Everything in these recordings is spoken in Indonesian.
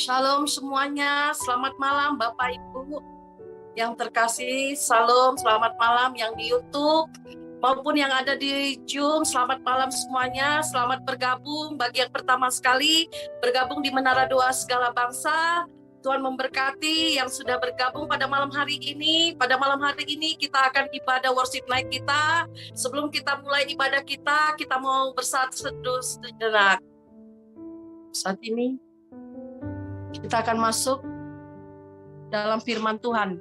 Shalom semuanya, selamat malam Bapak Ibu yang terkasih. Shalom, selamat malam yang di YouTube maupun yang ada di Zoom. Selamat malam semuanya, selamat bergabung bagi yang pertama sekali bergabung di Menara Doa Segala Bangsa. Tuhan memberkati yang sudah bergabung pada malam hari ini. Pada malam hari ini kita akan ibadah worship night kita. Sebelum kita mulai ibadah kita mau bersatu sejenak. Saat ini kita akan masuk dalam firman Tuhan.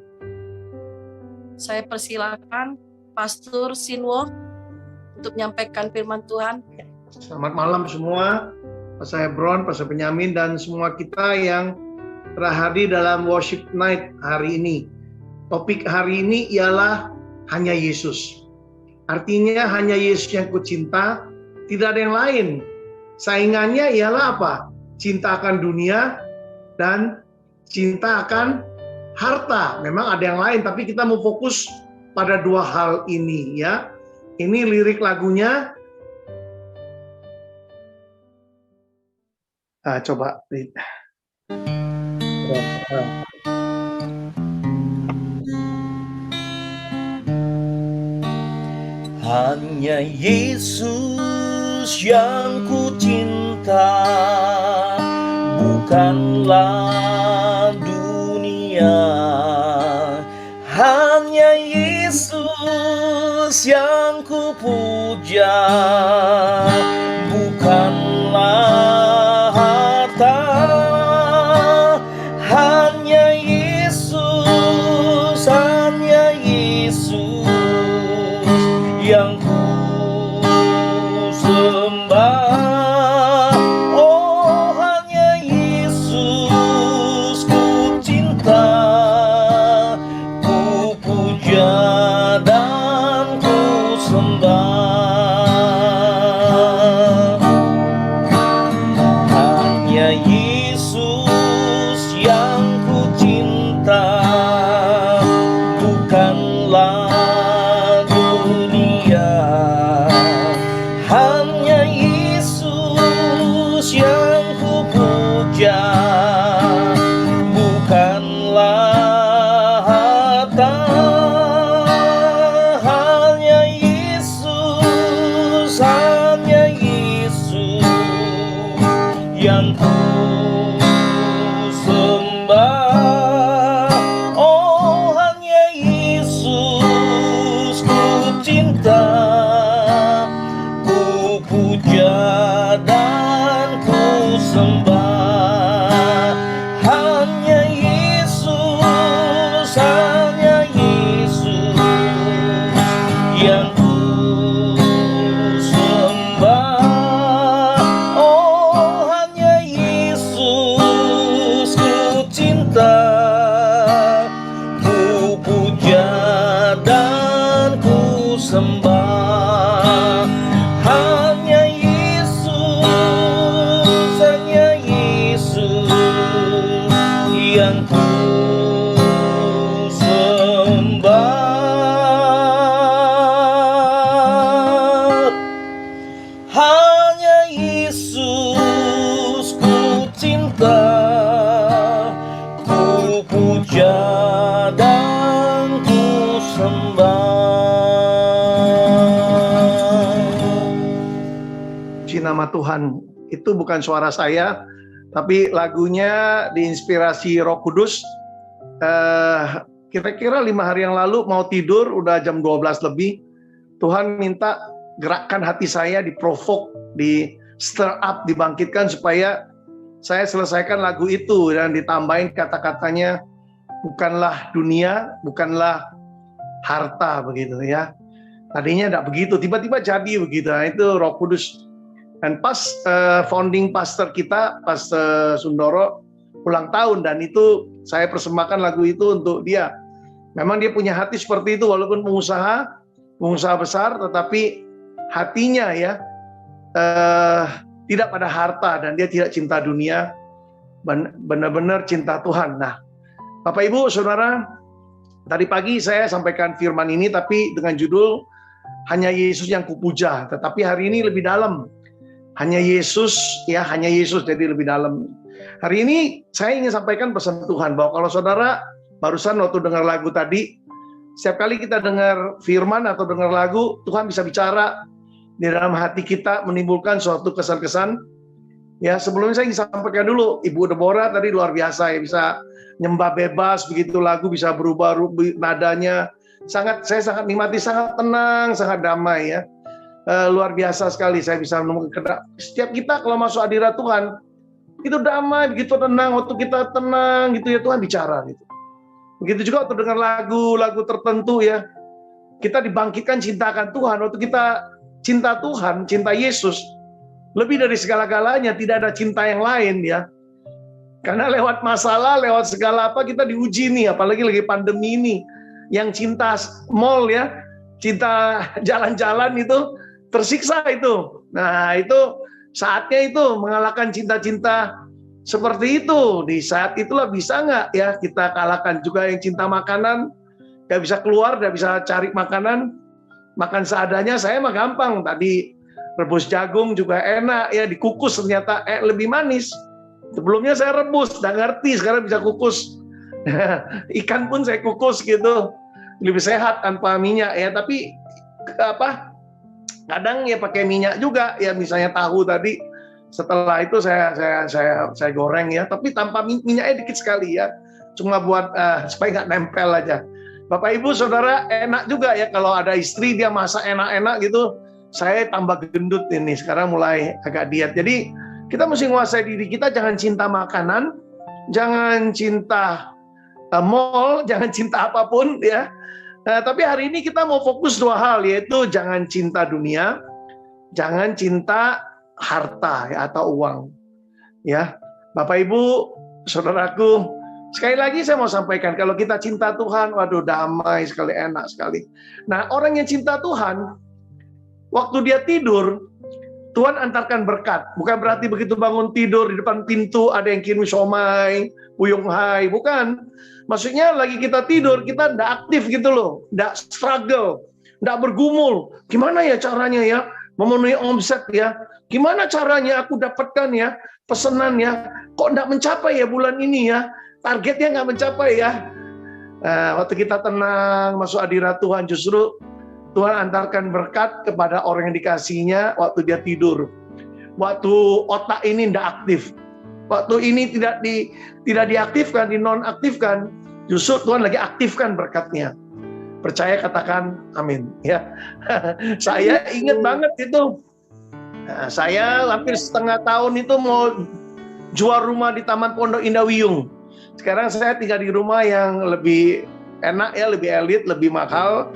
Saya persilakan Pastor Sinwo untuk menyampaikan firman Tuhan. Selamat malam semua, Pastor Hebron, Pastor Benyamin, dan semua kita yang telah hadir dalam worship night hari ini. Topik hari ini ialah hanya Yesus. Artinya hanya Yesus yang kucinta, tidak ada yang lain. Saingannya ialah apa? Cinta akan dunia dan cinta akan harta. Memang ada yang lain, tapi kita mau fokus pada dua hal ini ya. Ini lirik lagunya. Coba lihat. Hanya Yesus yang ku cinta, bukanlah dunia. Hanya Yesus yang ku puja, bukanlah harta. Hanya Yesus yang ku sembah. Oh, hanya Yesus ku cinta, ku puja dan ku sembah. Hanya Yesus yang ku cinta, bukanlah yang ku puja, bukanlah harta. Hanya Yesus yang ku sembah. Oh, hanya Yesus ku cinta, ku puja dan ku sembah. Hanya Yesus yang ku sembah. Oh, hanya Yesus ku cinta, ku puja dan ku sembah. Hanya Yesus yang ku sembah. Hanya Yesus ku cinta, ku puja dan ku sembah. Puji nama Tuhan. Itu bukan suara saya, tapi lagunya diinspirasi Roh Kudus. Kira-kira 5 hari yang lalu mau tidur, udah jam 12 lebih. Tuhan minta gerakkan hati saya, di-provoke, di-stir up, dibangkitkan supaya saya selesaikan lagu itu dan ditambahin kata-katanya, bukanlah dunia, bukanlah harta, begitu ya. Tadinya tidak begitu, tiba-tiba jadi begitu. Nah, itu Roh Kudus. Dan pas founding pastor kita, Pastor Sundoro, ulang tahun, dan itu saya persembahkan lagu itu untuk dia. Memang dia punya hati seperti itu, walaupun pengusaha besar, tetapi hatinya ya tidak pada harta, dan dia tidak cinta dunia, benar-benar cinta Tuhan. Nah, Bapak Ibu Saudara, tadi pagi saya sampaikan firman ini, tapi dengan judul hanya Yesus yang kupuja. Tetapi hari ini lebih dalam. Hanya Yesus, ya, hanya Yesus, jadi lebih dalam. Hari ini saya ingin sampaikan pesan Tuhan bahwa kalau saudara barusan waktu dengar lagu tadi, setiap kali kita dengar firman atau dengar lagu, Tuhan bisa bicara di dalam hati kita, menimbulkan suatu kesan-kesan. Ya, sebelumnya saya ingin sampaikan dulu, Ibu Deborah tadi luar biasa ya, bisa nyembah bebas, begitu lagu bisa berubah nadanya. Saya sangat nikmati, sangat tenang, sangat damai ya. Luar biasa sekali saya bisa menemukan. Setiap kita kalau masuk hadirat Tuhan, itu damai, begitu tenang. Waktu kita tenang gitu ya, Tuhan bicara gitu. Begitu juga waktu dengar lagu tertentu ya, kita dibangkitkan cinta akan Tuhan. Waktu kita cinta Tuhan, cinta Yesus, lebih dari segala-galanya, tidak ada cinta yang lain ya. Karena lewat masalah, lewat segala apa, kita diuji nih, apalagi lagi pandemi ini. Yang cinta mall ya, cinta jalan-jalan itu tersiksa itu. Nah itu saatnya itu mengalahkan cinta-cinta seperti itu. Di saat itulah bisa nggak ya kita kalahkan juga yang cinta makanan, nggak bisa keluar, nggak bisa cari makanan, makan seadanya. Saya mah gampang, tadi rebus jagung juga enak ya, dikukus ternyata lebih manis. Sebelumnya saya rebus, nggak ngerti, sekarang bisa kukus. Ikan pun saya kukus gitu, lebih sehat tanpa minyak ya. Tapi kadang ya pakai minyak juga ya, misalnya tahu tadi. Setelah itu saya goreng ya, tapi tanpa minyaknya dikit sekali ya, cuma buat supaya nggak nempel aja. Bapak Ibu Saudara, enak juga ya kalau ada istri dia masak enak-enak gitu. Saya tambah gendut ini, sekarang mulai agak diet. Jadi kita mesti menguasai diri kita, jangan cinta makanan, jangan cinta mall, jangan cinta apapun ya. Tapi hari ini kita mau fokus dua hal, yaitu jangan cinta dunia, jangan cinta harta ya, atau uang ya. Bapak Ibu Saudaraku, sekali lagi saya mau sampaikan, kalau kita cinta Tuhan, waduh damai sekali, enak sekali. Nah orang yang cinta Tuhan, waktu dia tidur, Tuhan antarkan berkat. Bukan berarti begitu bangun tidur di depan pintu ada yang kirim somai, puyung hai, bukan. Maksudnya lagi kita tidur, kita tidak aktif gitu loh, tidak struggle, tidak bergumul. Gimana ya caranya ya memenuhi omset ya? Gimana caranya aku dapatkan ya pesanan ya? Kok tidak mencapai ya bulan ini ya? Targetnya nggak mencapai ya? Waktu kita tenang masuk hadirat Tuhan, justru Tuhan antarkan berkat kepada orang yang dikasihinya waktu dia tidur. Waktu otak ini tidak aktif, waktu ini tidak diaktifkan, dinonaktifkan, justru Tuhan lagi aktifkan berkatnya. Percaya katakan amin ya. Saya ingat banget itu. Nah, saya hampir setengah tahun itu mau jual rumah di Taman Pondok Indah Wiyung. Sekarang saya tinggal di rumah yang lebih enak ya, lebih elit, lebih mahal.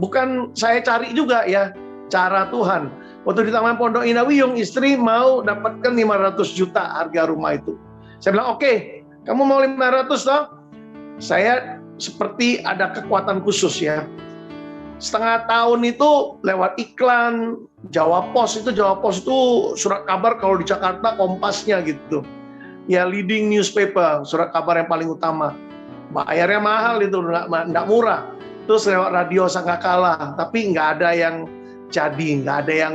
Bukan saya cari juga ya, cara Tuhan. Waktu di Taman Pondok Indah Wiyung, istri mau dapatkan 500 juta harga rumah itu. Saya bilang, oke, kamu mau 500 toh? Saya seperti ada kekuatan khusus ya. Setengah tahun itu lewat iklan, Jawa Pos itu surat kabar kalau di Jakarta Kompasnya gitu. Ya leading newspaper, surat kabar yang paling utama. Bayarnya mahal itu, enggak murah. Terus lewat radio Sangkakala, tapi nggak ada yang jadi, nggak ada yang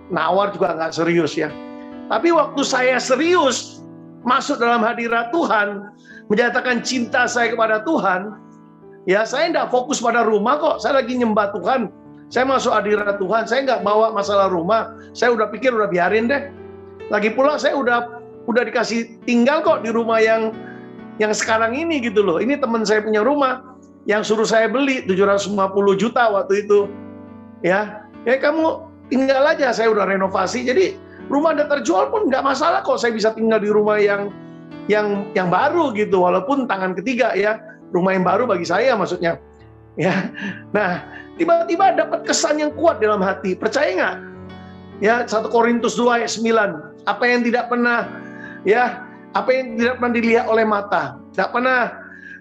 nawar juga nggak serius ya. Tapi waktu saya serius masuk dalam hadirat Tuhan, menyatakan cinta saya kepada Tuhan, ya saya nggak fokus pada rumah kok. Saya lagi nyembah Tuhan, saya masuk hadirat Tuhan, saya nggak bawa masalah rumah. Saya udah pikir udah biarin deh. Lagi pula saya udah dikasih tinggal kok di rumah yang sekarang ini gitu loh. Ini teman saya punya rumah yang suruh saya beli 750 juta waktu itu. Ya kamu tinggal aja, saya udah renovasi. Jadi rumah udah terjual pun nggak masalah kok. Saya bisa tinggal di rumah yang baru gitu, walaupun tangan ketiga ya. Rumah yang baru bagi saya maksudnya. Ya. Nah, tiba-tiba dapat kesan yang kuat dalam hati. Percaya nggak? Ya, 1 Korintus 2 ayat 9. Apa yang tidak pernah dilihat oleh mata, tidak pernah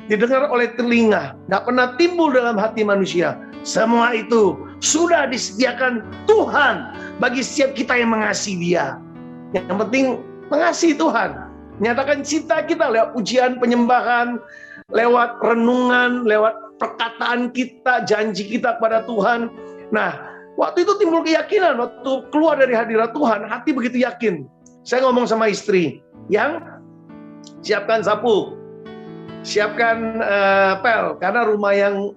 didengar oleh telinga, tidak pernah timbul dalam hati manusia. Semua itu sudah disediakan Tuhan bagi setiap kita yang mengasihi Dia. Yang penting mengasihi Tuhan, menyatakan cinta kita lewat pujian, penyembahan, lewat renungan, lewat perkataan kita, janji kita kepada Tuhan. Nah, waktu itu timbul keyakinan, waktu keluar dari hadirat Tuhan, hati begitu yakin. Saya ngomong sama istri, Yang siapkan sapu, siapkan pel, karena rumah yang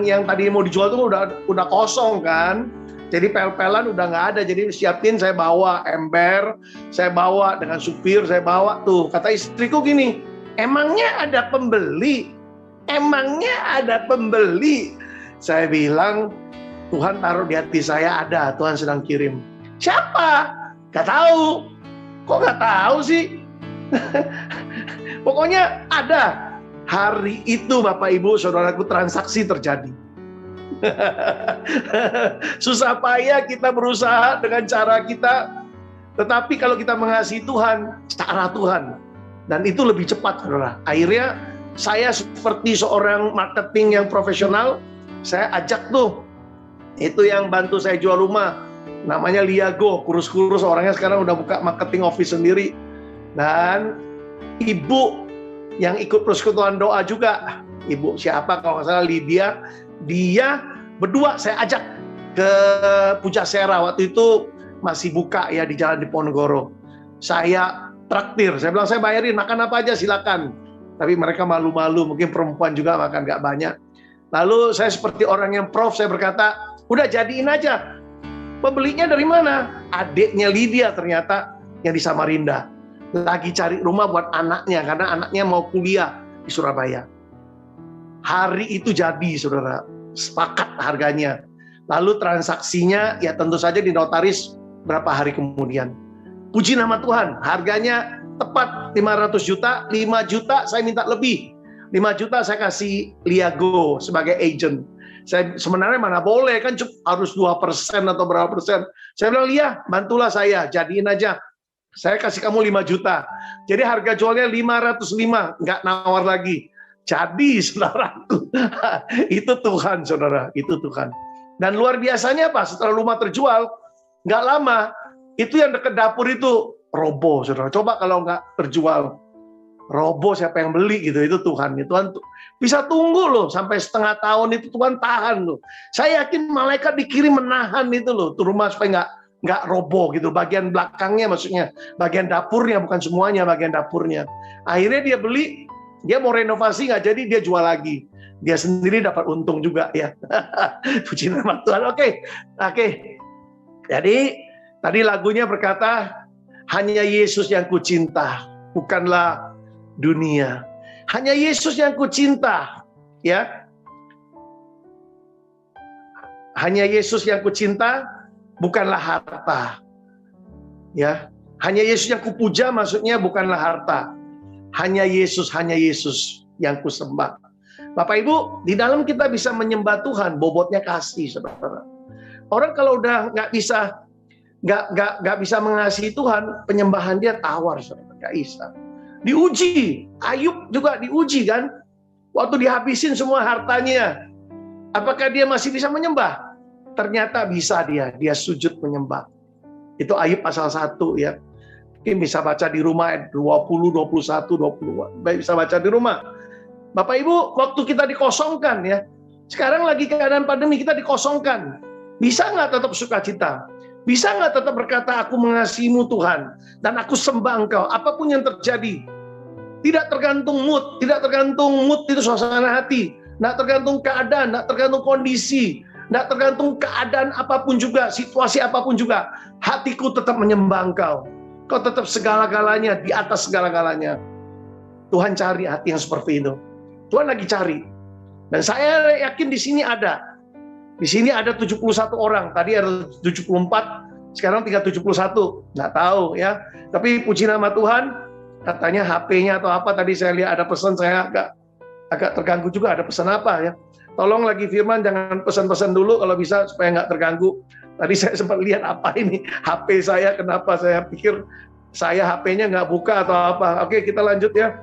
tadi mau dijual tuh udah kosong kan. Jadi pel-pelan udah nggak ada. Jadi siapin, saya bawa ember, saya bawa dengan supir, saya bawa tuh. Kata istriku gini, emangnya ada pembeli? Emangnya ada pembeli? Saya bilang, Tuhan taruh di hati saya ada, Tuhan sedang kirim. Siapa? Gak tahu. Kok gak tahu sih? Pokoknya ada. Hari itu Bapak Ibu Saudaraku transaksi terjadi. Susah payah kita berusaha dengan cara kita, tetapi kalau kita mengasihi Tuhan, cara Tuhan, dan itu lebih cepat, saudara. Akhirnya saya seperti seorang marketing yang profesional, saya ajak tuh, itu yang bantu saya jual rumah, namanya Liago, kurus-kurus orangnya, sekarang udah buka marketing office sendiri, dan ibu yang ikut persekutuan doa juga, ibu siapa kalau nggak salah, Lydia. Dia berdua saya ajak ke Pujasera, waktu itu masih buka ya di Jalan Diponegoro. Saya traktir, saya bilang saya bayarin, makan apa aja silakan. Tapi mereka malu-malu, mungkin perempuan juga makan nggak banyak. Lalu saya seperti orang yang prof, saya berkata, udah jadiin aja. Pembelinya dari mana? Adiknya Lydia ternyata yang di Samarinda. Lagi cari rumah buat anaknya, karena anaknya mau kuliah di Surabaya. Hari itu jadi, saudara, sepakat harganya. Lalu transaksinya ya tentu saja dinotaris berapa hari kemudian. Puji nama Tuhan, harganya tepat 500 juta, 5 juta saya minta lebih. 5 juta saya kasih Liago sebagai agent. Saya sebenarnya mana boleh, kan harus 2% atau berapa persen. Saya bilang, Lia, bantulah saya, jadiin aja. Saya kasih kamu 5 juta. Jadi harga jualnya 505, nggak nawar lagi. Jadi saudaraku, itu Tuhan saudara, itu Tuhan. Dan luar biasanya apa? Setelah rumah terjual, nggak lama, itu yang dekat dapur itu roboh saudara. Coba kalau nggak terjual, roboh siapa yang beli gitu, itu Tuhan. Tuhan bisa tunggu loh, sampai setengah tahun itu Tuhan tahan loh. Saya yakin malaikat dikirim menahan itu loh, tuh rumah supaya nggak roboh gitu. Bagian belakangnya maksudnya, bagian dapurnya, bukan semuanya, bagian dapurnya. Akhirnya dia beli, dia mau renovasi nggak jadi, dia jual lagi. Dia sendiri dapat untung juga ya. Puji nama Tuhan. Oke. Jadi tadi lagunya berkata, hanya Yesus yang kucinta, bukanlah dunia. Hanya Yesus yang kucinta, ya. Hanya Yesus yang kucinta, bukanlah harta. Ya. Hanya Yesus yang kupuja, maksudnya bukanlah harta. Hanya Yesus yang kusembah. Bapak Ibu, di dalam kita bisa menyembah Tuhan, bobotnya kasih, saudara. Orang kalau udah nggak bisa mengasihi Tuhan, penyembahan dia tawar, saudara, nggak bisa. Diuji, Ayub juga diuji kan, waktu dihabisin semua hartanya, apakah dia masih bisa menyembah? Ternyata bisa dia sujud menyembah. Itu Ayub pasal 1 ya. Mungkin bisa baca di rumah 20, 21, 20. Bisa baca di rumah. Bapak Ibu, waktu kita dikosongkan ya. Sekarang lagi keadaan pandemi, kita dikosongkan. Bisa nggak tetap sukacita? Bisa nggak tetap berkata, aku mengasihimu Tuhan, dan aku sembah Engkau, apapun yang terjadi. Tidak tergantung mood itu suasana hati. Nggak tergantung keadaan, nggak tergantung kondisi, nggak tergantung keadaan apapun juga, situasi apapun juga. Hatiku tetap menyembah Engkau. Kau tetap segala-galanya, di atas segala-galanya. Tuhan cari hati yang seperti itu. Tuhan lagi cari. Dan saya yakin di sini ada. Di sini ada 71 orang. Tadi ada 74, sekarang tinggal 71. Nggak tahu ya. Tapi puji nama Tuhan, katanya HP-nya atau apa, tadi saya lihat ada pesan, saya agak terganggu juga. Ada pesan apa ya? Tolong lagi Firman, jangan pesan-pesan dulu kalau bisa supaya nggak terganggu. Tadi saya sempat lihat apa ini, HP saya kenapa, saya pikir saya HP-nya nggak buka atau apa. Oke, kita lanjut ya.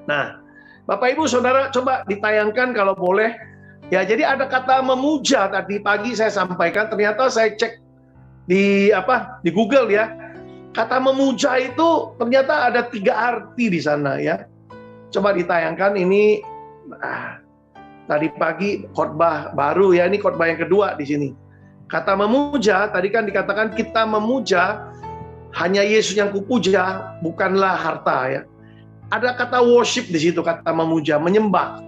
Nah, Bapak Ibu Saudara, coba ditayangkan kalau boleh. Ya, jadi ada kata memuja tadi pagi saya sampaikan, ternyata saya cek di Google ya. Kata memuja itu ternyata ada 3 arti di sana ya. Coba ditayangkan ini. Tadi pagi khotbah baru ya, ini khotbah yang kedua di sini. Kata memuja, tadi kan dikatakan kita memuja, hanya Yesus yang kupuja, bukanlah harta ya. Ada kata worship di situ, kata memuja, menyembah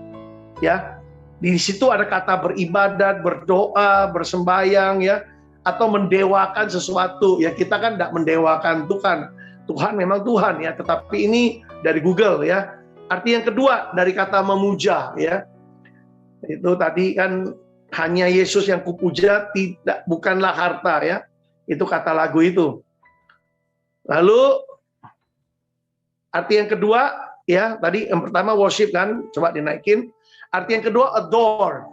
ya. Di situ ada kata beribadat, berdoa, bersembayang ya, atau mendewakan sesuatu ya. Kita kan tidak mendewakan Tuhan. Tuhan memang Tuhan ya, tetapi ini dari Google ya. Arti yang kedua dari kata memuja ya. Itu tadi kan hanya Yesus yang kupuja, tidak, bukanlah harta ya. Itu kata lagu itu. Lalu arti yang kedua ya, tadi yang pertama worship kan, coba dinaikin. Arti yang kedua adore.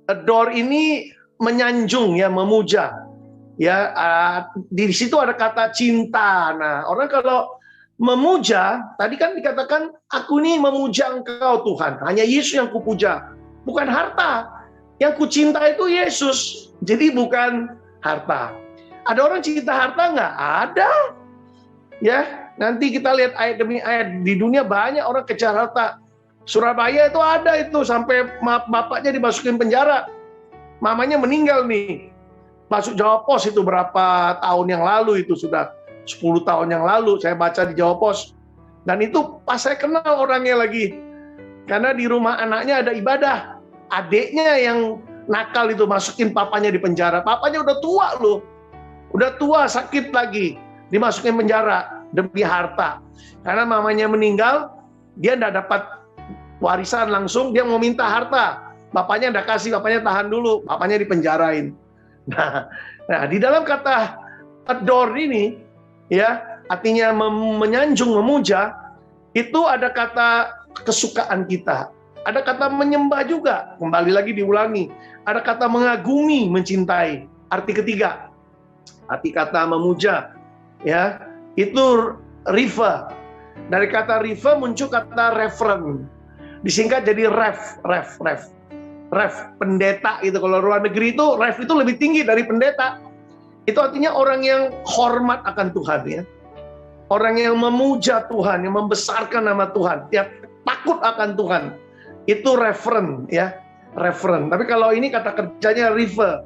Adore ini menyanjung ya, memuja. Ya, di situ ada kata cinta. Nah, orang kalau memuja, tadi kan dikatakan aku ini memuja Engkau Tuhan. Hanya Yesus yang kupuja, bukan harta. Yang kucinta itu Yesus. Jadi bukan harta. Ada orang cinta harta nggak? Ada. Ya, nanti kita lihat ayat demi ayat. Di dunia banyak orang kejar harta. Surabaya itu ada itu, sampai bapaknya dimasukin penjara. Mamanya meninggal nih. Masuk Jawa Pos itu berapa tahun yang lalu, itu sudah 10 tahun yang lalu saya baca di Jawa Pos. Dan itu pas saya kenal orangnya lagi. Karena di rumah anaknya ada ibadah. Adiknya yang nakal itu masukin papanya di penjara. Papanya udah tua loh. Udah tua, sakit lagi. Dimasukin penjara demi harta. Karena mamanya meninggal, dia enggak dapat warisan langsung, dia mau minta harta. Bapaknya enggak kasih, bapaknya tahan dulu. Bapaknya dipenjarain. Nah, di dalam kata adore ini, ya, artinya menyanjung, memuja, itu ada kata kesukaan kita. Ada kata menyembah juga, kembali lagi diulangi. Ada kata mengagumi, mencintai. Arti ketiga, arti kata memuja, ya, itu riva. Dari kata riva muncul kata referen. Disingkat jadi ref, pendeta itu. Kalau luar negeri itu ref itu lebih tinggi dari pendeta. Itu artinya orang yang hormat akan Tuhan ya. Orang yang memuja Tuhan, yang membesarkan nama Tuhan, yang takut akan Tuhan. Itu referen ya, referen. Tapi kalau ini kata kerjanya riva.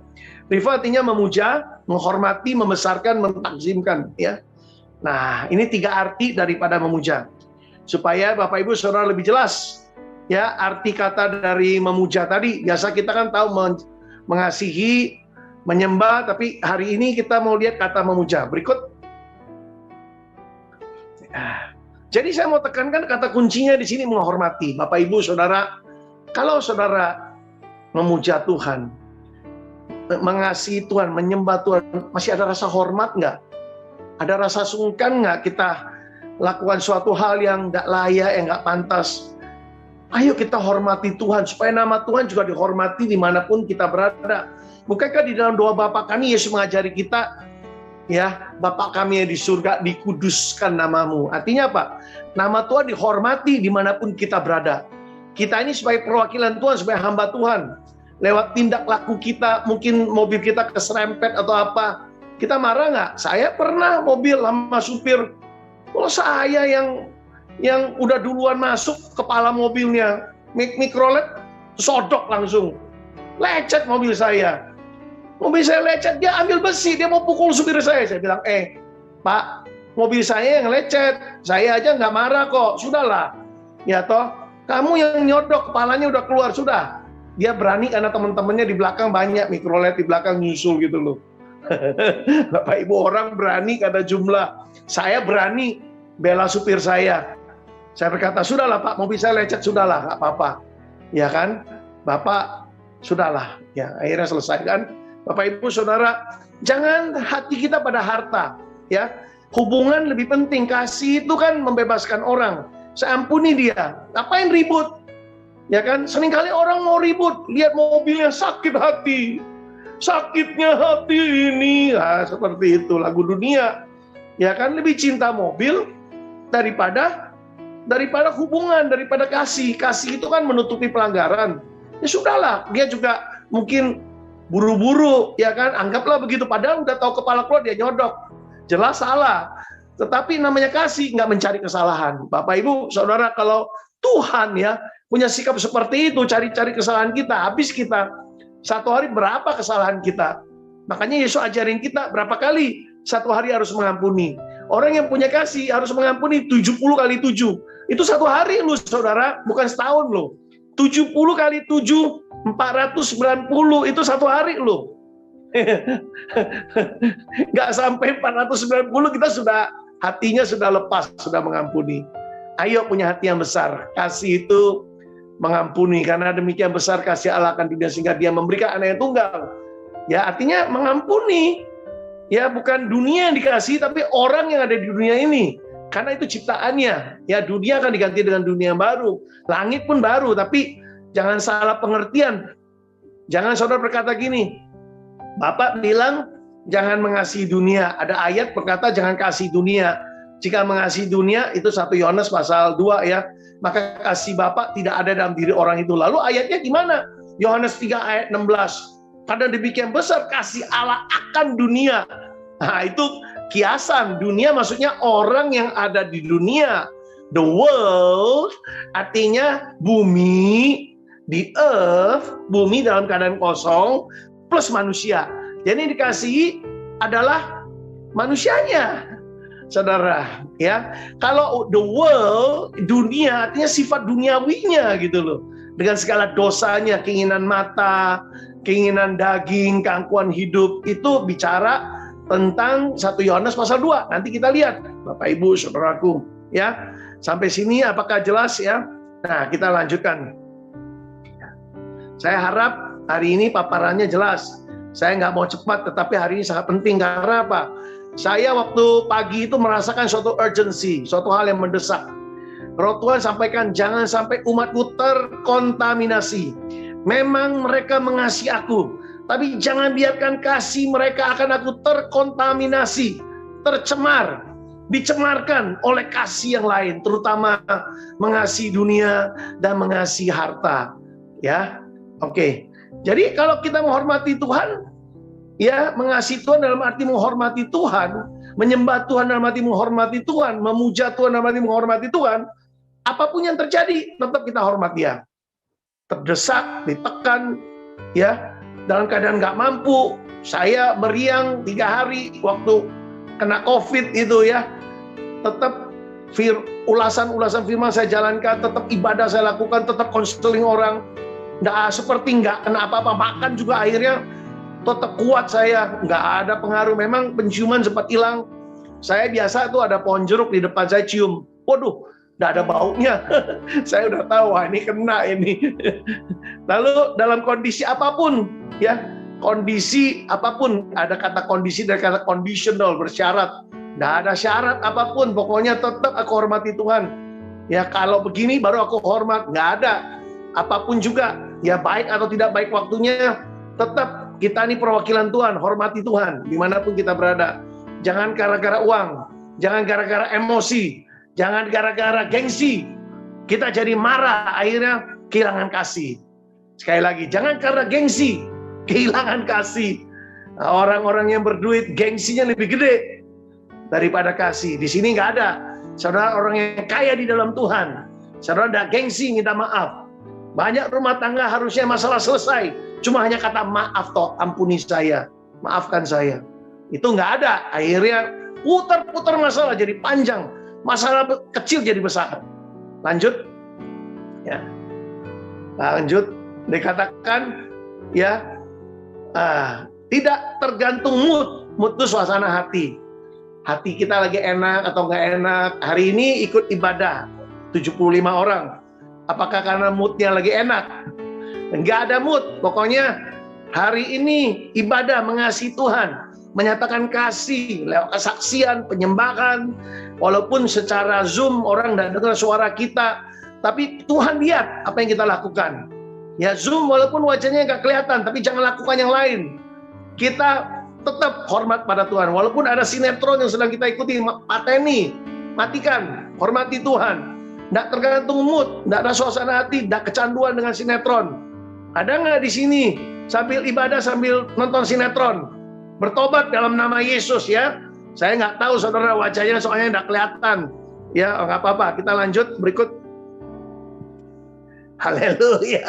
Riva artinya memuja, menghormati, membesarkan, mentakzimkan ya. Nah, ini 3 arti daripada memuja. Supaya Bapak Ibu Saudara lebih jelas ya, arti kata dari memuja tadi. Biasa kita kan tahu mengasihi, menyembah, tapi hari ini kita mau lihat kata memuja. Berikut. Jadi saya mau tekankan kata kuncinya di sini menghormati. Bapak Ibu Saudara, kalau Saudara memuja Tuhan, mengasihi Tuhan, menyembah Tuhan, masih ada rasa hormat nggak? Ada rasa sungkan nggak kita lakukan suatu hal yang nggak layak, yang nggak pantas? Ayo kita hormati Tuhan, supaya nama Tuhan juga dihormati dimanapun kita berada. Bukankah di dalam doa Bapa kami, Yesus mengajari kita, ya, Bapa kami yang di surga, dikuduskan namamu. Artinya apa? Nama Tuhan dihormati dimanapun kita berada. Kita ini sebagai perwakilan Tuhan, sebagai hamba Tuhan. Lewat tindak laku kita, mungkin mobil kita keserempet atau apa, kita marah nggak? Saya pernah mobil sama supir, kalau saya yang udah duluan masuk, kepala mobilnya mikrolet, sodok langsung, lecet mobil saya. Mobil saya lecet, dia ambil besi, dia mau pukul supir saya. Saya bilang, Pak, mobil saya yang lecet, saya aja nggak marah kok, sudahlah. Ya toh, kamu yang nyodok, kepalanya udah keluar, sudah. Dia berani karena teman-temannya di belakang banyak, mikrolet di belakang nyusul gitu loh. Bapak Ibu, orang berani karena jumlah. Saya berani bela supir saya. Saya berkata, sudahlah Pak, mobil saya lecet, sudahlah, nggak apa-apa. Ya kan, Bapak, sudahlah. Ya, akhirnya selesai kan. Bapak Ibu Saudara, jangan hati kita pada harta, ya. Hubungan lebih penting. Kasih itu kan membebaskan orang. Saya ampuni dia. Ngapain ribut? Ya kan? Seringkali orang mau ribut, lihat mobilnya sakit hati. Sakitnya hati ini, nah, seperti itu lagu dunia. Ya kan, lebih cinta mobil daripada hubungan, daripada kasih. Kasih itu kan menutupi pelanggaran. Ya sudahlah, dia juga mungkin buru-buru, ya kan, anggaplah begitu, padahal udah tahu kepala keluar dia nyodok, jelas salah. Tetapi namanya kasih, nggak mencari kesalahan. Bapak Ibu Saudara, kalau Tuhan ya punya sikap seperti itu, cari-cari kesalahan kita, habis kita. Satu hari berapa kesalahan kita? Makanya Yesus ajarin kita berapa kali satu hari harus mengampuni. Orang yang punya kasih harus mengampuni 70 kali 7. Itu satu hari loh saudara, bukan setahun loh. 70 kali 7, 490 itu satu hari loh. Nggak sampai 490 kita sudah, hatinya sudah lepas, sudah mengampuni. Ayo punya hati yang besar. Kasih itu mengampuni, karena demikian besar kasih Allah akan dunia sehingga dia memberikan anak yang tunggal. Ya, artinya mengampuni. Ya, bukan dunia yang dikasih, tapi orang yang ada di dunia ini. Karena itu ciptaannya. Ya, dunia akan diganti dengan dunia yang baru. Langit pun baru, tapi jangan salah pengertian. Jangan saudara berkata gini, Bapak bilang jangan mengasihi dunia. Ada ayat berkata jangan kasih dunia. Jika mengasihi dunia, itu 1 Yohanes pasal 2 ya. Maka kasih Bapak tidak ada dalam diri orang itu. Lalu ayatnya gimana? Yohanes 3 ayat 16. Karena demikian besar kasih Allah akan dunia. Nah, itu kiasan. Dunia maksudnya orang yang ada di dunia. The world artinya bumi, the earth, bumi dalam keadaan kosong, plus manusia. Jadi dikasihi adalah manusianya, saudara. Ya, kalau the world, dunia artinya sifat duniawinya gitu loh. Dengan segala dosanya, keinginan mata, keinginan daging, keangkuhan hidup, itu bicara tentang 1 Yohanes pasal 2. Nanti kita lihat, Bapak Ibu, saudaraku, ya. Sampai sini apakah jelas ya? Nah, kita lanjutkan. Saya harap hari ini paparannya jelas. Saya nggak mau cepat, tetapi hari ini sangat penting. Karena apa? Saya waktu pagi itu merasakan suatu urgency, suatu hal yang mendesak. Roh Tuhan sampaikan, jangan sampai umatku terkontaminasi. Memang mereka mengasihi aku, tapi jangan biarkan kasih mereka akan aku terkontaminasi, tercemar, dicemarkan oleh kasih yang lain, terutama mengasihi dunia dan mengasihi harta. Ya, oke. Jadi kalau kita menghormati Tuhan, ya mengasihi Tuhan dalam arti menghormati Tuhan, menyembah Tuhan dalam arti menghormati Tuhan, memuja Tuhan dalam arti menghormati Tuhan, apapun yang terjadi tetap kita hormat Dia. Terdesak, ditekan, ya dalam keadaan nggak mampu. Saya meriang 3 hari waktu kena COVID itu ya, tetap ulasan-ulasan firman saya jalankan, tetap ibadah saya lakukan, tetap konseling orang, seperti nggak kena apa-apa. Makan juga akhirnya tetap kuat saya, nggak ada pengaruh. Memang penciuman sempat hilang. Saya biasa tuh ada pohon jeruk di depan saya cium, waduh, nggak ada baunya. Saya udah tahu, wah ini kena ini. Lalu dalam kondisi apapun, ya kondisi apapun, ada kata kondisi dan kata conditional, bersyarat. Nggak ada syarat apapun, pokoknya tetap aku hormati Tuhan. Ya kalau begini baru aku hormat, nggak ada. Apapun juga, ya baik atau tidak baik waktunya, tetap kita ini perwakilan Tuhan, hormati Tuhan dimanapun kita berada. Jangan gara-gara uang, jangan gara-gara emosi, jangan gara-gara gengsi, kita jadi marah, akhirnya kehilangan kasih. Sekali lagi, jangan karena gengsi, kehilangan kasih. Nah, orang-orang yang berduit, gengsinya lebih gede daripada kasih. Di sini nggak ada. Saudara orang yang kaya di dalam Tuhan, saudara ada gengsi, minta maaf. Banyak rumah tangga harusnya masalah selesai, cuma hanya kata maaf toh, ampuni saya, maafkan saya. Itu nggak ada. Akhirnya putar-putar masalah jadi panjang. Masalah kecil jadi besar. Lanjut, ya. Lanjut, dikatakan, ya, tidak tergantung mood itu suasana hati. Hati kita lagi enak atau nggak enak. Hari ini ikut ibadah, 75 orang. Apakah karena moodnya lagi enak? Nggak ada mood. Pokoknya hari ini ibadah mengasihi Tuhan, menyatakan kasih lewat kesaksian, penyembahan. Walaupun secara Zoom orang tidak dengar suara kita, tapi Tuhan lihat apa yang kita lakukan. Ya Zoom walaupun wajahnya nggak kelihatan, tapi jangan lakukan yang lain. Kita tetap hormat pada Tuhan. Walaupun ada sinetron yang sedang kita ikuti, pateni, matikan, hormati Tuhan. Nggak tergantung mood, nggak ada suasana hati, nggak kecanduan dengan sinetron. Ada nggak di sini sambil ibadah sambil nonton sinetron? Bertobat dalam nama Yesus ya. Saya nggak tahu saudara wajahnya soalnya nggak kelihatan. Ya nggak apa-apa, kita lanjut berikut. Haleluya.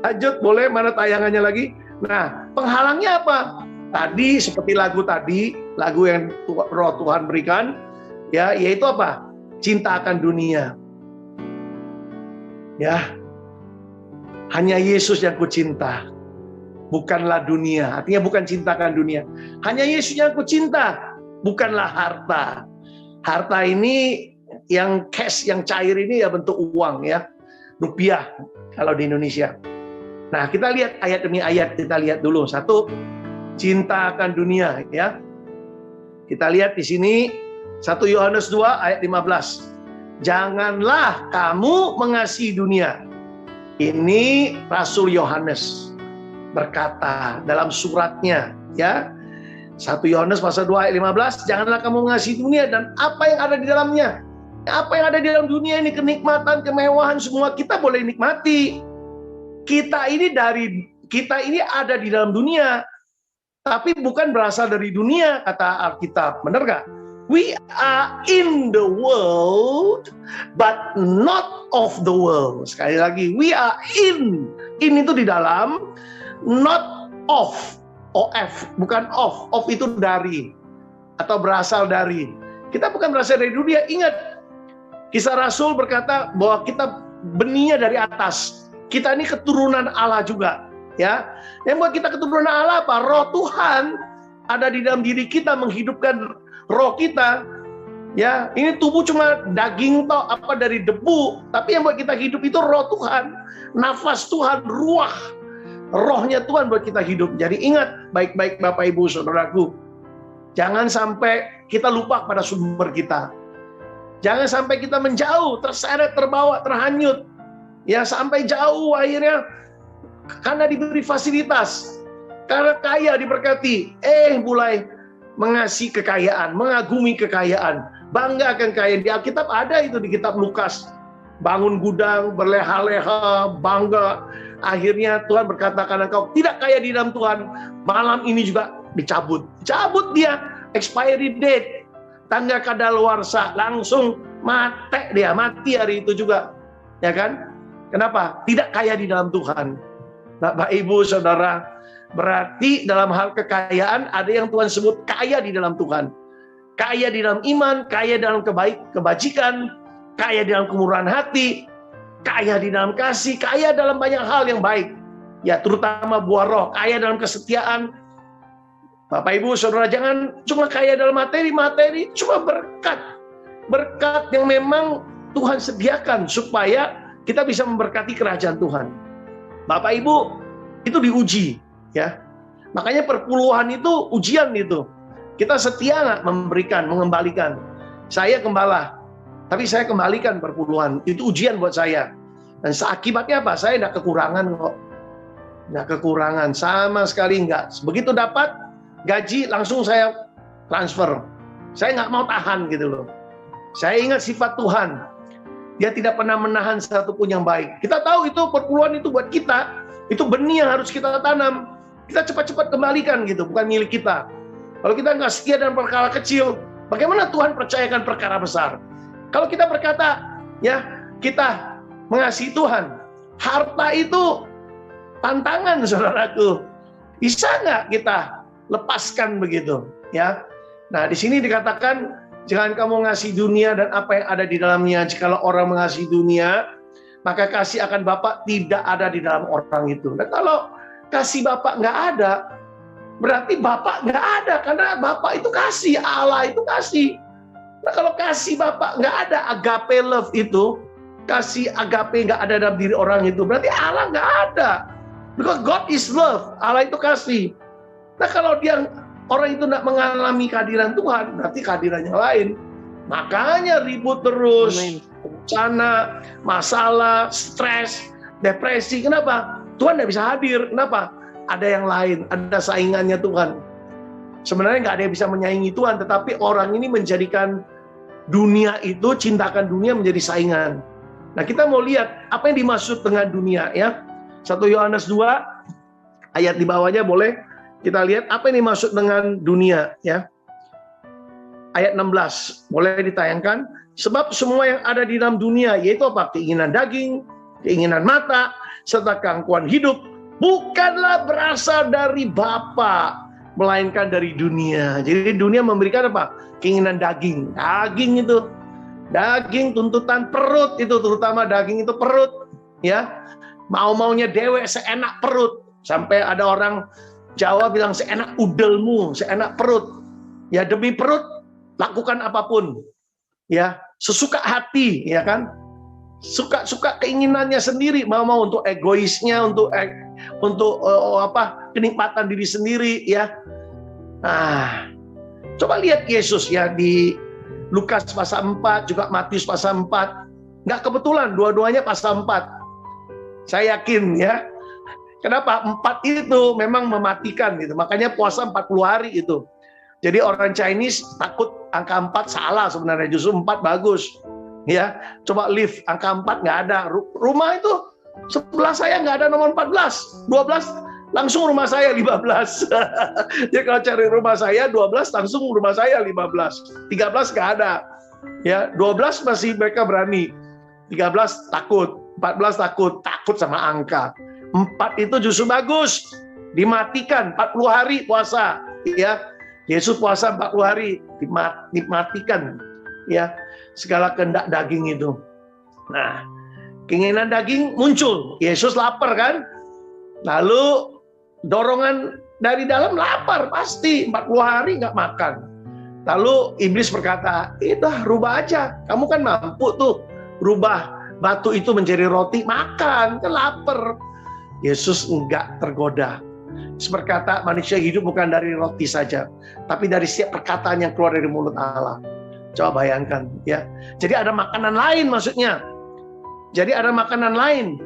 Lanjut boleh, mana tayangannya lagi? Nah penghalangnya apa? Tadi seperti lagu tadi, lagu yang Roh Tuhan berikan, Ya, yaitu apa? Cinta akan dunia. Ya. Hanya Yesus yang kucinta, bukanlah dunia. Artinya bukan cintakan dunia. Hanya Yesus yang kucinta, bukanlah harta. Harta ini yang cash, yang cair ini ya bentuk uang ya. Rupiah kalau di Indonesia. Nah, kita lihat ayat demi ayat, kita lihat dulu. Satu, cinta akan dunia ya. Kita lihat di sini 1 Yohanes 2 ayat 15. Janganlah kamu mengasihi dunia. Ini Rasul Yohanes berkata dalam suratnya ya. 1 Yohanes pasal 2 ayat 15, janganlah kamu mengasihi dunia dan apa yang ada di dalamnya. Apa yang ada di dalam dunia ini, kenikmatan, kemewahan, semua kita boleh nikmati. Kita ini ada di dalam dunia, tapi bukan berasal dari dunia, kata Alkitab. Benar gak? We are in the world, but not of the world. Sekali lagi, we are in. In itu di dalam, not of. OF, bukan of. Of itu dari, atau berasal dari. Kita bukan berasal dari dunia. Ingat, Kisah Rasul berkata bahwa kita benihnya dari atas. Kita ini keturunan Allah juga. Ya, yang buat kita keturunan Allah apa? Roh Tuhan ada di dalam diri kita, menghidupkan roh kita. Ya, ini tubuh cuma daging toh, apa dari debu, tapi yang buat kita hidup itu roh Tuhan, nafas Tuhan, ruah, rohnya Tuhan buat kita hidup. Jadi ingat baik-baik Bapak Ibu Saudaraku, jangan sampai kita lupa pada sumber kita. Jangan sampai kita menjauh, terseret, terbawa, terhanyut. Ya, sampai jauh akhirnya karena diberi fasilitas, karena kaya diberkati, mulai mengasihi kekayaan, mengagumi kekayaan, bangga akan kekayaan. Di Alkitab ada itu, di kitab Lukas. Bangun gudang, berleha-leha, bangga. Akhirnya Tuhan berkata, karena kau tidak kaya di dalam Tuhan, malam ini juga dicabut. Cabut dia, expiry date, tanggal kadaluarsa, langsung mati hari itu juga. Ya kan? Kenapa? Tidak kaya di dalam Tuhan. Bapak, Ibu, Saudara, berarti dalam hal kekayaan ada yang Tuhan sebut kaya di dalam Tuhan. Kaya di dalam iman, kaya dalam kebajikan, kaya di dalam kemurahan hati, kaya di dalam kasih, kaya dalam banyak hal yang baik. Ya, terutama buah roh, kaya dalam kesetiaan. Bapak, Ibu, Saudara, jangan cuma kaya dalam materi, cuma berkat. Berkat yang memang Tuhan sediakan supaya kita bisa memberkati kerajaan Tuhan. Bapak, Ibu, itu diuji. Ya, makanya perpuluhan itu ujian itu. Kita setia nggak memberikan, mengembalikan. Saya gembala, tapi saya kembalikan perpuluhan. Itu ujian buat saya. Dan akibatnya apa? Saya nggak kekurangan kok. Nggak kekurangan, sama sekali nggak. Begitu dapat gaji, langsung saya transfer. Saya nggak mau tahan gitu loh. Saya ingat sifat Tuhan. Dia tidak pernah menahan satupun yang baik. Kita tahu itu perpuluhan itu buat kita. Itu benih yang harus kita tanam. Kita cepat-cepat kembalikan gitu, bukan milik kita. Kalau kita nggak setia dengan perkara kecil, bagaimana Tuhan percayakan perkara besar? Kalau kita berkata, ya kita mengasihi Tuhan, harta itu tantangan, saudaraku. Bisa nggak kita lepaskan begitu? Ya. Nah, di sini dikatakan, jangan kamu mengasihi dunia dan apa yang ada di dalamnya. Jikalau orang mengasihi dunia, maka kasih akan Bapa tidak ada di dalam orang itu. Dan kalau kasih Bapa nggak ada, berarti Bapa nggak ada, karena Bapa itu kasih, Allah itu kasih. Nah, kalau kasih Bapa nggak ada, agape love itu, kasih agape nggak ada dalam diri orang itu, berarti Allah nggak ada. Because God is love, Allah itu kasih. Nah, kalau orang itu nggak mengalami kehadiran Tuhan, berarti kehadirannya lain. Makanya ribut terus, bencana, masalah, stres, depresi. Kenapa? Tuhan nggak bisa hadir. Kenapa? Ada yang lain, ada saingannya Tuhan. Sebenarnya nggak ada yang bisa menyaingi Tuhan, tetapi orang ini menjadikan dunia itu, cintakan dunia menjadi saingan. Nah, kita mau lihat apa yang dimaksud dengan dunia ya. 1 Yohanes 2 ayat di bawahnya boleh kita lihat apa yang dimaksud dengan dunia ya. Ayat 16 boleh ditayangkan. Sebab semua yang ada di dalam dunia, yaitu apa? Keinginan daging, keinginan mata, serta keangkuhan hidup, bukanlah berasal dari Bapa, melainkan dari dunia. Jadi dunia memberikan apa? Keinginan daging. Daging itu, daging, tuntutan perut itu, terutama daging itu perut, ya. Mau-maunya dewek, seenak perut. Sampai ada orang Jawa bilang seenak udelmu, seenak perut. Ya, demi perut lakukan apapun. Ya, sesuka hati, ya kan? Suka keinginannya sendiri, mau untuk egoisnya, untuk kenikmatan diri sendiri, ya. Nah, coba lihat Yesus ya di Lukas pasal 4, juga Matius pasal 4. Nggak kebetulan, dua-duanya pasal 4. Saya yakin ya. Kenapa? 4 itu memang mematikan gitu. Makanya puasa 40 hari itu. Jadi orang Chinese takut angka 4 salah sebenarnya. Justru 4 bagus. Ya, coba lift angka 4 nggak ada. Rumah itu sebelah saya nggak ada nomor 14. 12 langsung rumah saya 15. Jadi kalau cari rumah saya 12 langsung rumah saya 15. 13 nggak ada. Ya, 12 masih mereka berani. 13 takut, 14 takut sama angka. 4 itu justru bagus. Dimatikan 40 hari puasa, ya. Yesus puasa 40 hari dimatikan, ya. Segala kehendak daging itu. Nah, keinginan daging muncul. Yesus lapar kan? Lalu dorongan dari dalam lapar pasti 40 hari nggak makan. Lalu iblis berkata, rubah aja. Kamu kan mampu tuh rubah batu itu menjadi roti, makan, kan lapar. Yesus enggak tergoda. Yesus berkata, manusia hidup bukan dari roti saja, tapi dari setiap perkataan yang keluar dari mulut Allah. Coba bayangkan ya. Jadi ada makanan lain maksudnya. Jadi ada makanan lain.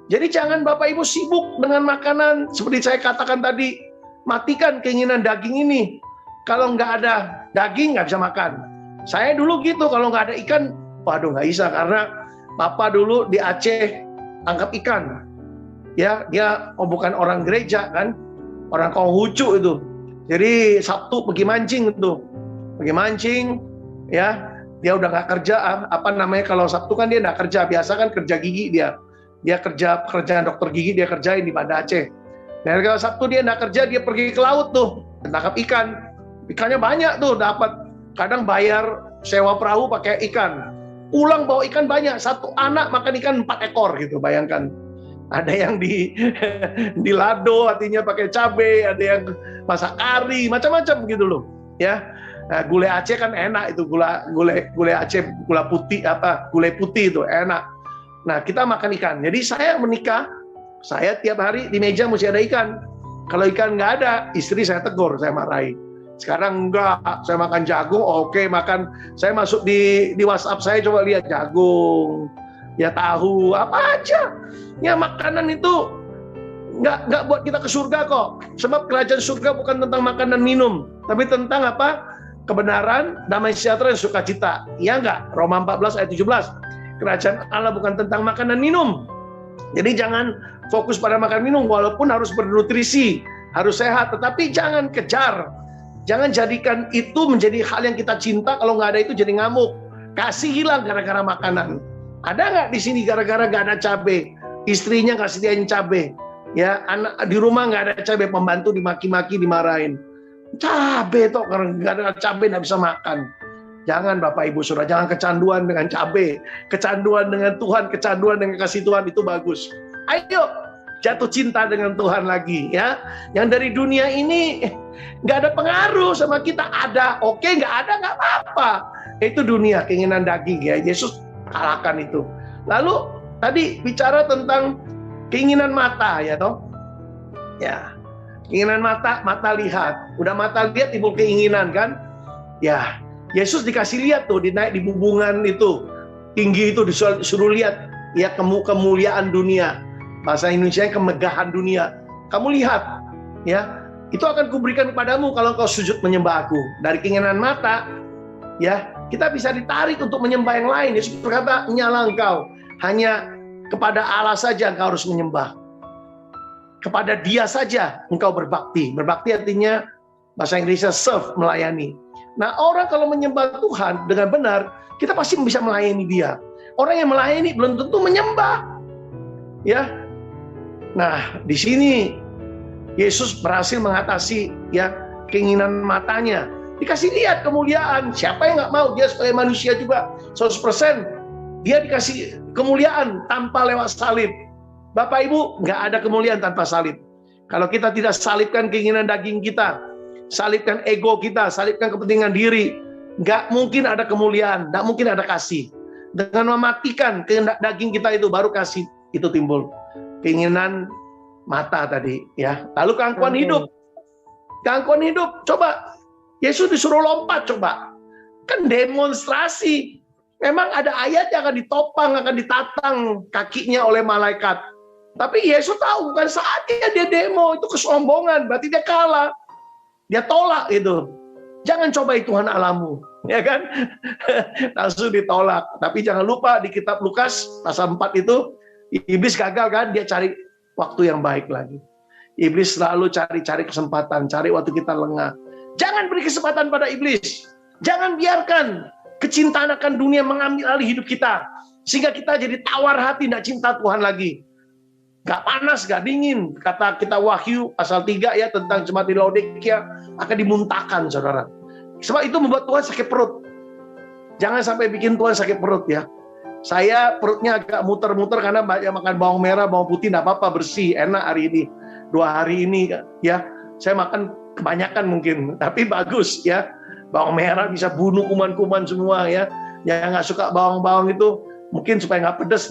Jadi jangan Bapak Ibu sibuk dengan makanan seperti saya katakan tadi. Matikan keinginan daging ini. Kalau nggak ada daging nggak bisa makan. Saya dulu gitu, kalau nggak ada ikan, waduh nggak bisa, karena Bapak dulu di Aceh tangkap ikan. Ya, dia bukan orang gereja kan, orang Konghucu itu. Jadi Sabtu pergi mancing itu, pergi mancing. Ya, dia udah nggak kerja, kalau Sabtu kan dia nggak kerja, biasa kan kerja gigi dia kerja pekerjaan dokter gigi, dia kerjain di Banda Aceh. Dan kalau Sabtu dia nggak kerja, dia pergi ke laut tuh, tangkap ikannya banyak tuh, dapat, kadang bayar sewa perahu pakai ikan, pulang bawa ikan banyak, satu anak makan ikan 4 ekor gitu, bayangkan. Ada yang di lado, artinya pakai cabai, ada yang masak kari, macam-macam gitu loh, ya. Nah, gulai Aceh kan enak itu, gulai Aceh, gulai putih itu enak. Nah, kita makan ikan. Jadi saya menikah, saya tiap hari di meja mesti ada ikan. Kalau ikan nggak ada, istri saya tegur, saya marahi. Sekarang enggak, saya makan jagung, oke, makan. Saya masuk di WhatsApp saya, coba lihat jagung, ya tahu, apa aja. Ya makanan itu nggak buat kita ke surga kok. Sebab kerajaan surga bukan tentang makan dan minum, tapi tentang apa? Kebenaran, damai sejahtera, dan sukacita. Ya enggak? Roma 14 ayat 17. Kerajaan Allah bukan tentang makan dan minum. Jadi jangan fokus pada makan minum, walaupun harus bernutrisi, harus sehat, tetapi jangan kejar. Jangan jadikan itu menjadi hal yang kita cinta, kalau nggak ada itu jadi ngamuk. Kasih hilang gara-gara makanan. Ada nggak di sini gara-gara nggak ada cabai? Istrinya nggak sediain cabai. Ya, anak di rumah nggak ada cabai, pembantu dimaki-maki, dimarahin. Cabai toh, karena nggak ada cabai nggak bisa makan. Jangan Bapak Ibu Saudara, jangan kecanduan dengan cabai, kecanduan dengan Tuhan, kecanduan dengan kasih Tuhan itu bagus. Ayo jatuh cinta dengan Tuhan lagi ya. Yang dari dunia ini nggak ada pengaruh sama kita, ada, oke, nggak ada nggak apa-apa. Itu dunia, keinginan daging ya. Yesus kalahkan itu. Lalu tadi bicara tentang keinginan mata ya toh. Ya. Keinginan mata lihat. Udah mata lihat timbul keinginan kan? Ya, Yesus dikasih lihat tuh, dinaik di bubungan itu. Tinggi itu disuruh lihat ya, kemuliaan dunia. Bahasa Indonesia kemegahan dunia. Kamu lihat ya, itu akan kuberikan kepadamu kalau kau sujud menyembah aku. Dari keinginan mata ya, kita bisa ditarik untuk menyembah yang lain. Yesus berkata, nyala engkau, hanya kepada Allah saja engkau harus menyembah. Kepada Dia saja engkau berbakti. Berbakti artinya bahasa Inggrisnya serve, melayani. Nah, orang kalau menyembah Tuhan dengan benar, kita pasti bisa melayani Dia. Orang yang melayani belum tentu menyembah. Ya. Nah, di sini Yesus berhasil mengatasi ya keinginan matanya. Dikasih lihat kemuliaan. Siapa yang nggak mau? Dia sebagai manusia juga 100%. Dia dikasih kemuliaan tanpa lewat salib. Bapak Ibu, nggak ada kemuliaan tanpa salib. Kalau kita tidak salibkan keinginan daging kita, salibkan ego kita, salibkan kepentingan diri, nggak mungkin ada kemuliaan, nggak mungkin ada kasih. Dengan mematikan kehendak daging kita itu, baru kasih itu timbul. Keinginan mata tadi, ya. Lalu keangkuhan hidup. Keangkuhan hidup, coba. Yesus disuruh lompat, coba. Kan demonstrasi. Memang ada ayat yang akan ditopang, akan ditatang kakinya oleh malaikat. Tapi Yesus tahu bukan saatnya dia demo, itu kesombongan, berarti dia kalah. Dia tolak itu. Jangan cobai Tuhan Allahmu, ya kan? Langsung ditolak. Tapi jangan lupa di kitab Lukas pasal 4 itu, iblis gagal kan, dia cari waktu yang baik lagi. Iblis selalu cari kesempatan, cari waktu kita lengah. Jangan beri kesempatan pada iblis. Jangan biarkan kecintaan akan dunia mengambil alih hidup kita. Sehingga kita jadi tawar hati, tidak cinta Tuhan lagi. Gak panas, gak dingin. Kata kita Wahyu pasal 3 ya, tentang jemaat di Laodikia akan dimuntahkan, saudara. Sebab itu membuat Tuhan sakit perut. Jangan sampai bikin Tuhan sakit perut ya. Saya perutnya agak muter-muter karena banyak makan bawang merah, bawang putih, gak apa-apa, bersih, enak hari ini. 2 hari ini ya, saya makan kebanyakan mungkin, tapi bagus ya. Bawang merah bisa bunuh kuman-kuman semua ya. Yang nggak suka bawang-bawang itu mungkin supaya nggak pedas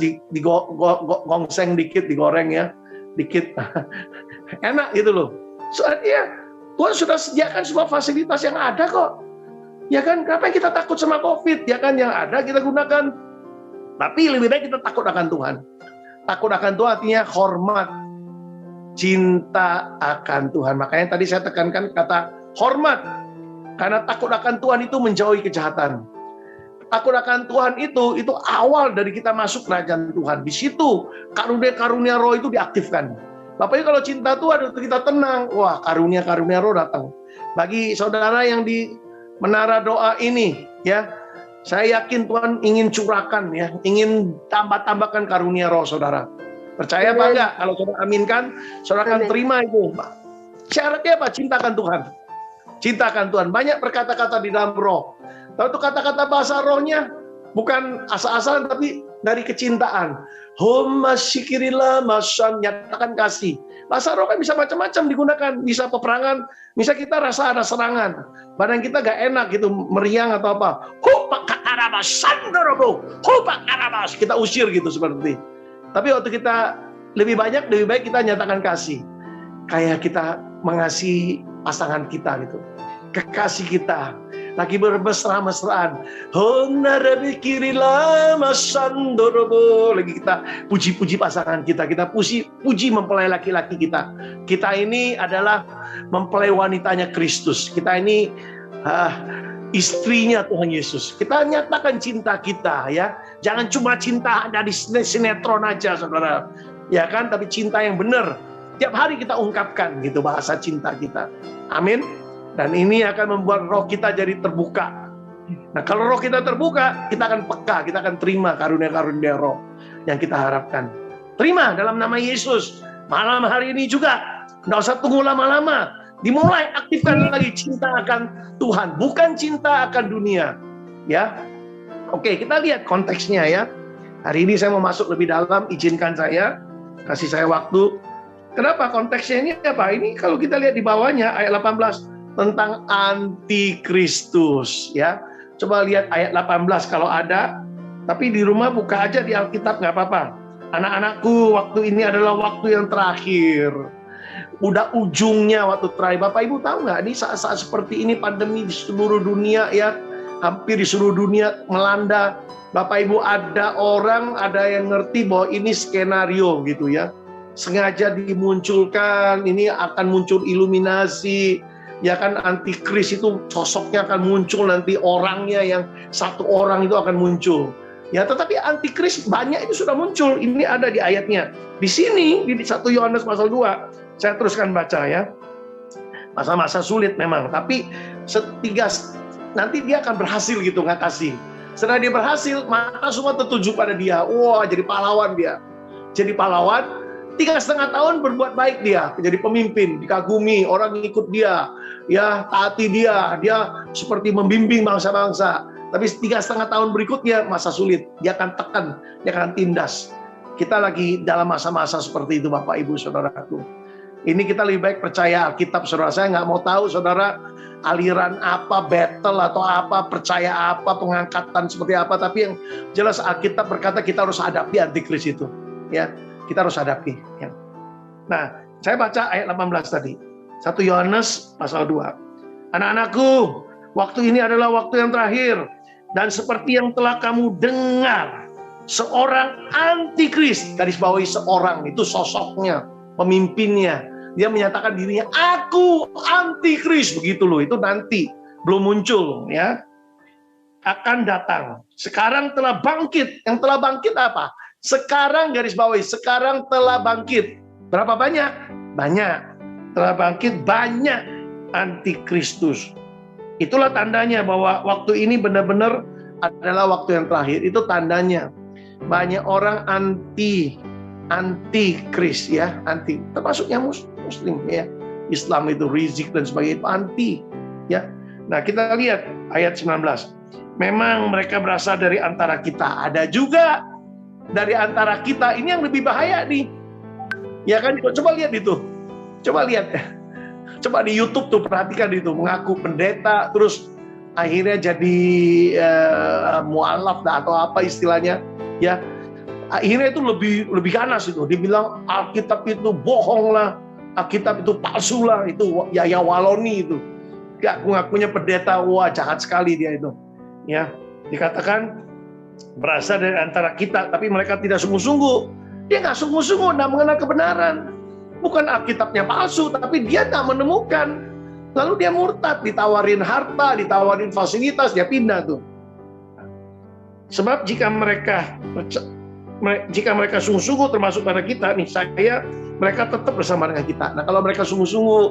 gongseng dikit, digoreng ya, dikit. Enak gitu loh. Soalnya Tuhan sudah sediakan semua fasilitas yang ada kok. Ya kan, kenapa kita takut sama COVID? Ya kan, yang ada kita gunakan. Tapi lebih baik kita takut akan Tuhan. Takut akan Tuhan artinya hormat, cinta akan Tuhan. Makanya tadi saya tekankan kata hormat. Karena takut akan Tuhan itu menjauhi kejahatan. Takut akan Tuhan itu awal dari kita masuk kerajaan Tuhan. Di situ karunia-karunia roh itu diaktifkan. Bapak Ibu, kalau cinta Tuhan itu kita tenang. Wah, karunia-karunia roh datang. Bagi saudara yang di menara doa ini, ya, saya yakin Tuhan ingin curahkan, ya, ingin tambahkan karunia roh saudara. Percaya apa enggak? Kalau saudara aminkan, saudara akan terima itu. Syaratnya apa? Cintakan Tuhan. Cintakan Tuhan. Banyak berkata-kata di dalam roh. Tahu itu kata-kata bahasa rohnya bukan asal-asalan, tapi dari kecintaan. Homa syikirilah masan, nyatakan kasih. Bahasa roh kan bisa macam-macam digunakan. Bisa peperangan, bisa kita rasa ada serangan. Badan kita gak enak gitu, meriang atau apa. Kita usir gitu seperti. Tapi waktu kita lebih baik kita nyatakan kasih. Kayak kita mengasihi pasangan kita gitu. Kekasih kita lagi bermesra-mesraan. Lagi kita puji-puji pasangan kita. Kita puji mempelai laki-laki kita. Kita ini adalah mempelai wanitanya Kristus. Kita ini istrinya Tuhan Yesus. Kita nyatakan cinta kita ya. Jangan cuma cinta dari sinetron aja saudara. Ya kan, tapi cinta yang benar. Tiap hari kita ungkapkan gitu bahasa cinta kita. Amin. Dan ini akan membuat roh kita jadi terbuka. Nah, kalau roh kita terbuka, kita akan peka, kita akan terima karunia-karunia roh yang kita harapkan. Terima dalam nama Yesus. Malam hari ini juga, nggak usah tunggu lama-lama. Dimulai aktifkan lagi cinta akan Tuhan, bukan cinta akan dunia. Ya, oke, kita lihat konteksnya ya. Hari ini saya mau masuk lebih dalam, izinkan saya, kasih saya waktu. Kenapa konteksnya ini apa? Ini kalau kita lihat di bawahnya ayat 18 tentang antikristus ya. Coba lihat ayat 18 kalau ada. Tapi di rumah buka aja di Alkitab nggak apa-apa. Anak-anakku, waktu ini adalah waktu yang terakhir. Udah ujungnya waktu terakhir. Bapak Ibu tahu nggak? Ini saat-saat seperti ini pandemi di seluruh dunia ya. Hampir di seluruh dunia melanda. Bapak Ibu, ada yang ngerti bahwa ini skenario gitu ya. Sengaja dimunculkan, ini akan muncul iluminasi. Ya kan, antikris itu sosoknya akan muncul nanti, orangnya yang satu orang itu akan muncul. Ya, tetapi antikris banyak itu sudah muncul. Ini ada di ayatnya. Di sini di 1 Yohanes pasal 2. Saya teruskan baca ya. Masa-masa sulit memang, tapi nanti dia akan berhasil gitu ngatasi. Setelah dia berhasil, mata semua tertuju pada dia. Wah, jadi pahlawan dia. Jadi pahlawan, 3,5 tahun berbuat baik dia, jadi pemimpin, dikagumi, orang ikut dia, ya taati dia seperti membimbing bangsa-bangsa. Tapi 3,5 tahun berikutnya masa sulit, dia akan tekan, dia akan tindas. Kita lagi dalam masa-masa seperti itu, Bapak Ibu Saudaraku. Ini kita lebih baik percaya Alkitab, saudara. Saya nggak mau tahu, saudara, aliran apa, battle atau apa, percaya apa, pengangkatan seperti apa. Tapi yang jelas Alkitab berkata kita harus hadapi antikris itu, ya. Kita harus hadapi. Ya. Nah, saya baca ayat 18 tadi. 1 Yohanes pasal 2. Anak-anakku, waktu ini adalah waktu yang terakhir. Dan seperti yang telah kamu dengar, seorang antikris, garis bawahi seorang, itu sosoknya, pemimpinnya. Dia menyatakan dirinya, aku antikris, begitu loh. Itu nanti, belum muncul, ya. Akan datang. Sekarang telah bangkit. Yang telah bangkit apa? Sekarang garis bawahi, sekarang telah bangkit. Berapa banyak? Banyak. Telah bangkit banyak antikristus. Itulah tandanya bahwa waktu ini benar-benar adalah waktu yang terakhir. Itu tandanya. Banyak orang antikris, ya, anti. Termasuknya Muslim, ya. Islam itu rizik dan sebagainya, itu anti, ya. Nah, kita lihat ayat 19. Memang mereka berasal dari antara kita. Ada juga dari antara kita, ini yang lebih bahaya nih. Ya kan, coba lihat itu. Coba lihat. Coba di YouTube tuh perhatikan itu, mengaku pendeta terus akhirnya jadi mualaf atau apa istilahnya, ya. Akhirnya itu lebih ganas itu. Dibilang Alkitab itu bohong lah, Alkitab itu palsu lah, itu Yahya Waloni itu. Ya, ngakunya pendeta, wah jahat sekali dia itu. Ya, dikatakan berasal dari antara kita, tapi mereka tidak sungguh-sungguh. Dia nggak sungguh-sungguh, nggak mengenal kebenaran. Bukan Alkitabnya palsu, tapi dia nggak menemukan. Lalu dia murtad, ditawarin harta, ditawarin fasilitas, dia pindah tuh. Sebab jika mereka sungguh-sungguh termasuk pada kita, nih mereka tetap bersama dengan kita. Nah, kalau mereka sungguh-sungguh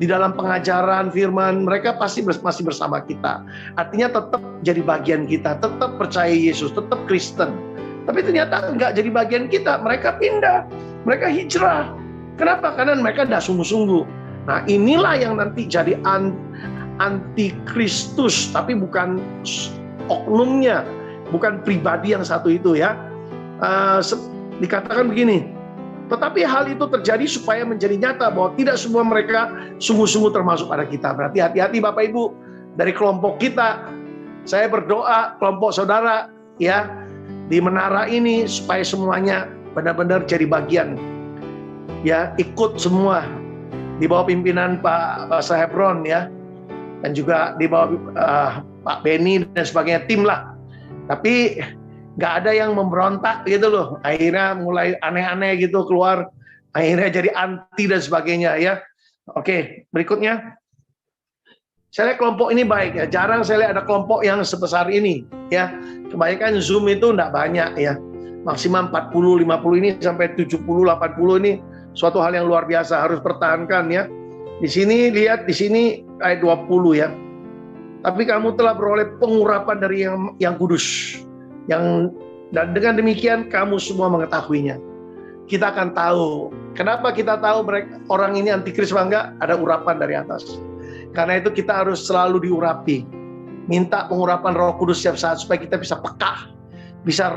di dalam pengajaran firman, mereka pasti masih bersama kita. Artinya tetap jadi bagian kita, tetap percaya Yesus, tetap Kristen. Tapi ternyata nggak jadi bagian kita, mereka pindah, mereka hijrah. Kenapa? Karena mereka tidak sungguh-sungguh. Nah, inilah yang nanti jadi antikristus, tapi bukan oknumnya, bukan pribadi yang satu itu, ya. Dikatakan begini, tetapi hal itu terjadi supaya menjadi nyata bahwa tidak semua mereka sungguh-sungguh termasuk pada kita. Berarti hati-hati Bapak Ibu, dari kelompok kita, saya berdoa kelompok saudara, ya, di menara ini supaya semuanya benar-benar jadi bagian, ya, ikut semua di bawah pimpinan Pak Sahebron, ya, dan juga di bawah Pak Beni dan sebagainya, tim lah. Tapi nggak ada yang memberontak gitu loh. Akhirnya mulai aneh-aneh gitu keluar. Akhirnya jadi anti dan sebagainya, ya. Oke, berikutnya. Saya lihat kelompok ini baik, ya. Jarang saya lihat ada kelompok yang sebesar ini, ya. Kebanyakan Zoom itu nggak banyak, ya. Maksimal 40, 50 ini sampai 70, 80 ini suatu hal yang luar biasa, harus pertahankan, ya. Di sini lihat, di sini ayat 20, ya. Tapi kamu telah beroleh pengurapan dari yang kudus. Dan dengan demikian kamu semua mengetahuinya. Kita akan tahu. Kenapa kita tahu orang ini antikris apa enggak? Ada urapan dari atas. Karena itu kita harus selalu diurapi. Minta pengurapan Roh Kudus setiap saat supaya kita bisa peka. Bisa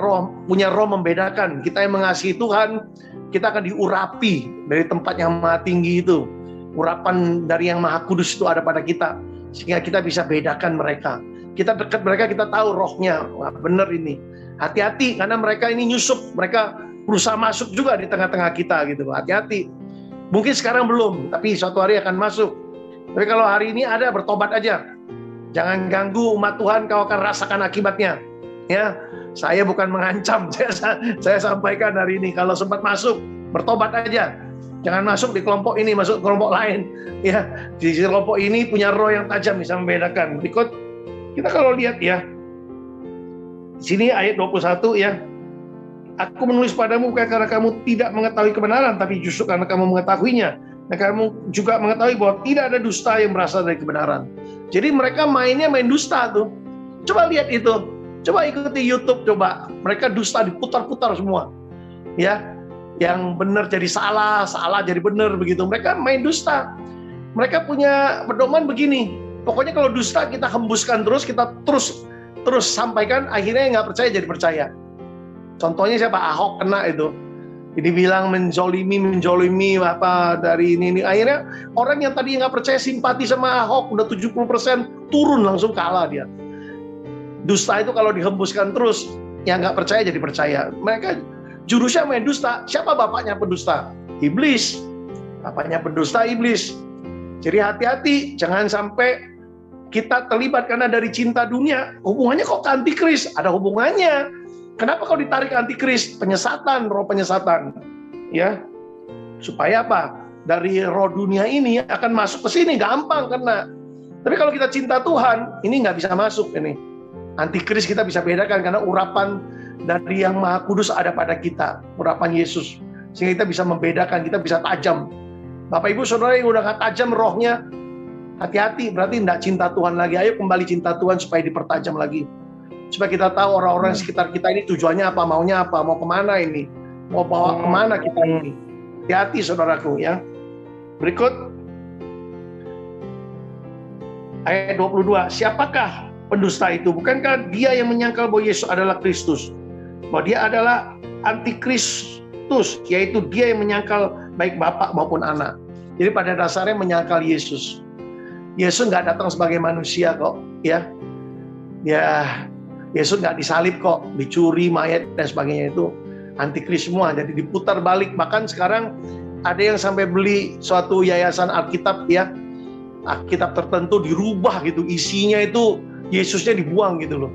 punya roh membedakan. Kita yang mengasihi Tuhan, kita akan diurapi dari tempat yang maha tinggi itu. Urapan dari yang maha kudus itu ada pada kita. Sehingga kita bisa bedakan mereka. Kita dekat mereka, kita tahu rohnya. Wah, benar ini. Hati-hati, karena mereka ini nyusup. Mereka berusaha masuk juga di tengah-tengah kita gitu. Hati-hati. Mungkin sekarang belum, tapi suatu hari akan masuk. Tapi kalau hari ini ada, bertobat aja. Jangan ganggu umat Tuhan, kau akan rasakan akibatnya. Ya, saya bukan mengancam. Saya sampaikan hari ini, kalau sempat masuk, bertobat aja. Jangan masuk di kelompok ini, masuk ke kelompok lain. Ya, di kelompok ini punya roh yang tajam, bisa membedakan. Berikut. Kita kalau lihat, ya, di sini ayat 21, ya, aku menulis padamu bukan karena kamu tidak mengetahui kebenaran, tapi justru karena kamu mengetahuinya. Dan kamu juga mengetahui bahwa tidak ada dusta yang berasal dari kebenaran. Jadi mereka mainnya main dusta tuh. Coba lihat itu. Coba ikuti YouTube, coba. Mereka dusta diputar-putar semua. Ya, yang benar jadi salah, salah jadi benar begitu. Mereka main dusta. Mereka punya pedoman begini. Pokoknya kalau dusta kita hembuskan terus, kita terus sampaikan, akhirnya nggak percaya jadi percaya. Contohnya siapa? Ahok kena itu. Jadi bilang menjolimi apa dari ini. Akhirnya orang yang tadi nggak percaya simpati sama Ahok udah 70% turun, langsung kalah dia. Dusta itu kalau dihembuskan terus, yang nggak percaya jadi percaya. Mereka jurusnya main dusta. Siapa bapaknya pendusta? Iblis. Bapaknya pendusta iblis. Jadi hati-hati, jangan sampai kita terlibat karena dari cinta dunia. Hubungannya kok ke antikris? Ada hubungannya. Kenapa kau ditarik antikris? Penyesatan, roh penyesatan. Ya, supaya apa? Dari roh dunia ini akan masuk ke sini, gampang kena. Tapi kalau kita cinta Tuhan, ini nggak bisa masuk ini. Antikris kita bisa bedakan karena urapan dari yang Maha Kudus ada pada kita, urapan Yesus. Sehingga kita bisa membedakan, kita bisa tajam. Bapak Ibu Saudara yang udah nggak tajam rohnya, hati-hati, berarti nggak cinta Tuhan lagi. Ayo kembali cinta Tuhan supaya dipertajam lagi. Supaya kita tahu orang-orang sekitar kita ini tujuannya apa, maunya apa, mau kemana ini, mau bawa kemana kita ini. Hati-hati saudaraku ya. Berikut ayat 22. Siapakah pendusta itu? Bukankah dia yang menyangkal bahwa Yesus adalah Kristus? Bahwa dia adalah antikristus, yaitu dia yang menyangkal baik Bapa maupun Anak. Jadi pada dasarnya menyangkal Yesus. Yesus nggak datang sebagai manusia kok, ya. Ya, Yesus nggak disalib kok, dicuri mayat dan sebagainya, itu antikris semua. Jadi diputar balik. Bahkan sekarang ada yang sampai beli suatu yayasan Alkitab ya, Alkitab tertentu dirubah gitu, isinya itu Yesusnya dibuang gitu loh,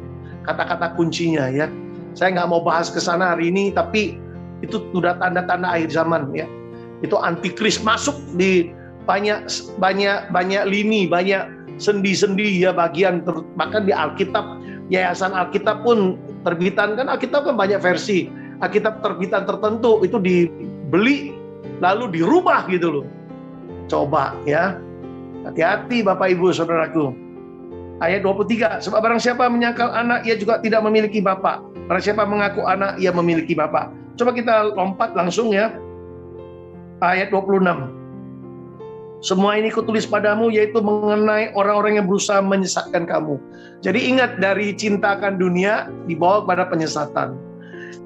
kata-kata kuncinya ya. Saya nggak mau bahas ke sana hari ini, tapi itu sudah tanda-tanda akhir zaman ya. Itu antikris masuk di banyak lini, banyak sendi-sendi ya, bagian bahkan di Alkitab, yayasan Alkitab pun terbitan kan, Alkitab kan banyak versi. Alkitab terbitan tertentu itu dibeli lalu dirubah gitu loh. Coba ya. Hati-hati Bapak Ibu Saudaraku. Ayat 23, sebab barang siapa menyangkal Anak, ia juga tidak memiliki Bapa. Barang siapa mengaku Anak, ia memiliki Bapa. Coba kita lompat langsung ya. Ayat 26. Semua ini kutulis padamu, yaitu mengenai orang-orang yang berusaha menyesatkan kamu. Jadi ingat, dari cintakan dunia dibawa kepada penyesatan.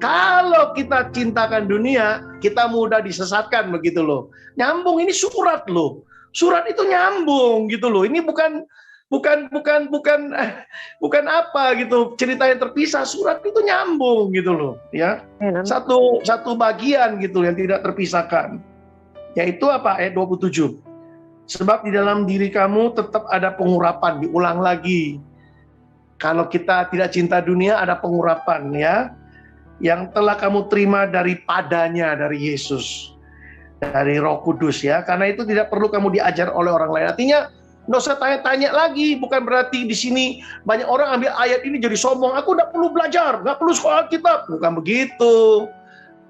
Kalau kita cintakan dunia, kita mudah disesatkan begitu loh. Nyambung, ini surat loh. Surat itu nyambung gitu loh. Ini bukan apa gitu, cerita yang terpisah. Surat itu nyambung gitu loh, ya. Satu bagian gitu yang tidak terpisahkan. Yaitu apa? Ayat 27. Sebab di dalam diri kamu tetap ada pengurapan, diulang lagi. Kalau kita tidak cinta dunia, ada pengurapan ya, yang telah kamu terima daripadanya, dari Yesus, dari Roh Kudus ya. Karena itu tidak perlu kamu diajar oleh orang lain. Artinya nggak usah tanya-tanya lagi. Bukan berarti di sini banyak orang ambil ayat ini jadi sombong. Aku nggak perlu belajar, nggak perlu sekolah Alkitab. Bukan begitu.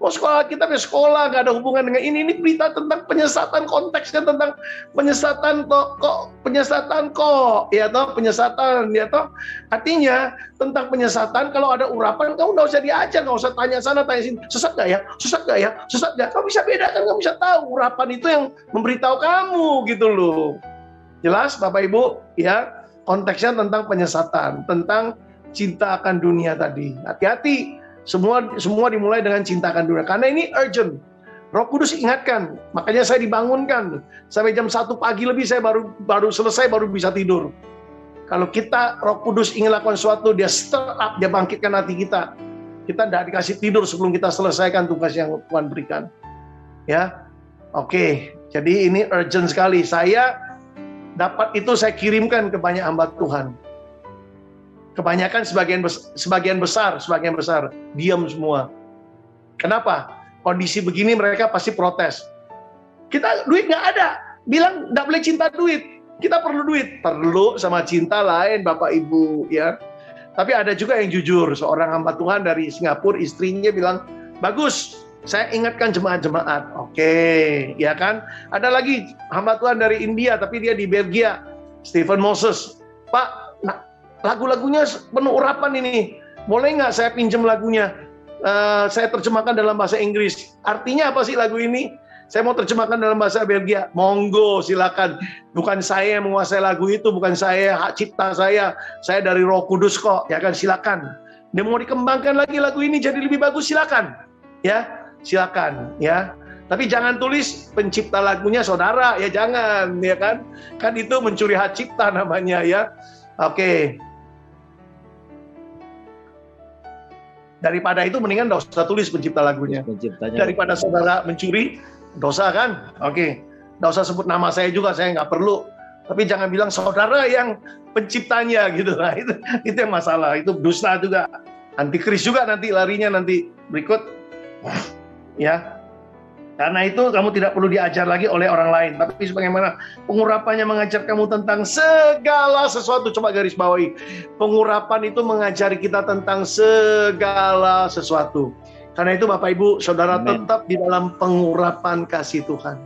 Mau sekolah Alkitab ya sekolah, nggak ada hubungan dengan ini. Ini berita tentang penyesatan, konteksnya tentang penyesatan kok, ya toh, penyesatan, ya toh. Artinya tentang penyesatan, kalau ada urapan, kamu nggak usah diajar, nggak usah tanya sana, tanya sini, sesat nggak ya, sesat nggak ya, sesat nggak. Kamu bisa bedakan, kamu bisa tahu urapan itu yang memberitahu kamu, gitu loh. Jelas, Bapak Ibu, ya, konteksnya tentang penyesatan, tentang cinta akan dunia tadi. Hati-hati. Semua dimulai dengan cintakan dunia. Karena ini urgent. Roh Kudus ingatkan. Makanya saya dibangunkan. Sampai jam 1 pagi lebih saya baru selesai, baru bisa tidur. Kalau kita, Roh Kudus ingin lakukan sesuatu, dia stir up, dia bangkitkan hati kita. Kita tidak dikasih tidur sebelum kita selesaikan tugas yang Tuhan berikan. Ya, oke. Jadi ini urgent sekali. Saya dapat itu, saya kirimkan ke banyak hamba Tuhan. Kebanyakan sebagian besar diam semua. Kenapa? Kondisi begini mereka pasti protes. Kita duit nggak ada, bilang nggak boleh cinta duit. Kita perlu duit, perlu sama cinta lain Bapak Ibu ya. Tapi ada juga yang jujur, seorang hamba Tuhan dari Singapura, istrinya bilang, bagus, saya ingatkan jemaat-jemaat. Oke, ya kan? Ada lagi hamba Tuhan dari India, tapi dia di Belgia, Stephen Moses. Pak, lagu-lagunya penuh urapan ini. Boleh nggak saya pinjam lagunya? saya terjemahkan dalam bahasa Inggris. Artinya apa sih lagu ini? Saya mau terjemahkan dalam bahasa Belgia. Monggo, silakan. Bukan saya yang menguasai lagu itu, bukan saya, hak cipta saya. Saya dari Roh Kudus kok, ya kan, silakan. Dia mau dikembangkan lagi lagu ini jadi lebih bagus, silakan. Ya, silakan, ya. Tapi jangan tulis pencipta lagunya saudara, ya jangan, ya kan? Kan itu mencuri hak cipta namanya, ya. Oke. Daripada itu mendingan nggak usah tulis pencipta lagunya. Daripada saudara mencuri, dosa kan? Oke. Nggak usah sebut nama saya juga, saya nggak perlu. Tapi jangan bilang saudara yang penciptanya gitu. Nah, itu yang masalah. Itu dusta juga. Antikris juga nanti larinya nanti berikut. Ya. Karena itu kamu tidak perlu diajar lagi oleh orang lain. Tapi sebagaimana pengurapannya mengajar kamu tentang segala sesuatu. Coba garis bawahi. Pengurapan itu mengajari kita tentang segala sesuatu. Karena itu Bapak Ibu, Saudara, Amen, tetap di dalam pengurapan kasih Tuhan.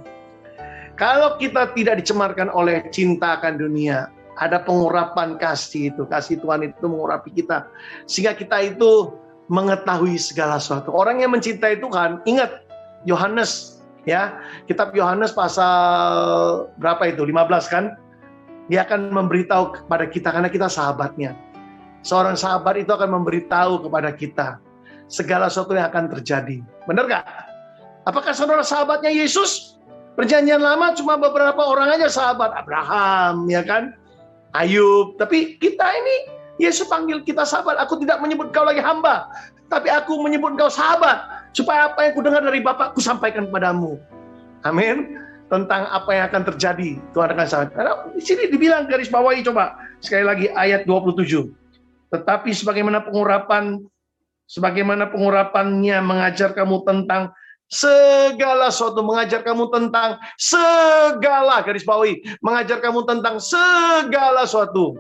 Kalau kita tidak dicemarkan oleh cinta akan dunia, ada pengurapan kasih itu. Kasih Tuhan itu mengurapi kita. Sehingga kita itu mengetahui segala sesuatu. Orang yang mencintai Tuhan, ingat, Yohanes, ya, kitab Yohanes pasal berapa itu? 15 kan? Dia akan memberitahu kepada kita karena kita sahabatnya. Seorang sahabat itu akan memberitahu kepada kita segala sesuatu yang akan terjadi. Benar gak? Apakah saudara sahabatnya Yesus? Perjanjian lama cuma beberapa orang aja sahabat. Abraham, ya kan? Ayub. Tapi kita ini, Yesus panggil kita sahabat. Aku tidak menyebut kau lagi hamba, tapi aku menyebut kau sahabat. Supaya apa yang kudengar dari Bapakku sampaikan kepadamu. Amin. Tentang apa yang akan terjadi, Tuhan akan sampaikan. Karena di sini dibilang garis bawahi, coba sekali lagi ayat 27. Tetapi sebagaimana pengurapannya mengajar kamu tentang segala sesuatu, mengajar kamu tentang segala, garis bawahi, mengajar kamu tentang segala sesuatu.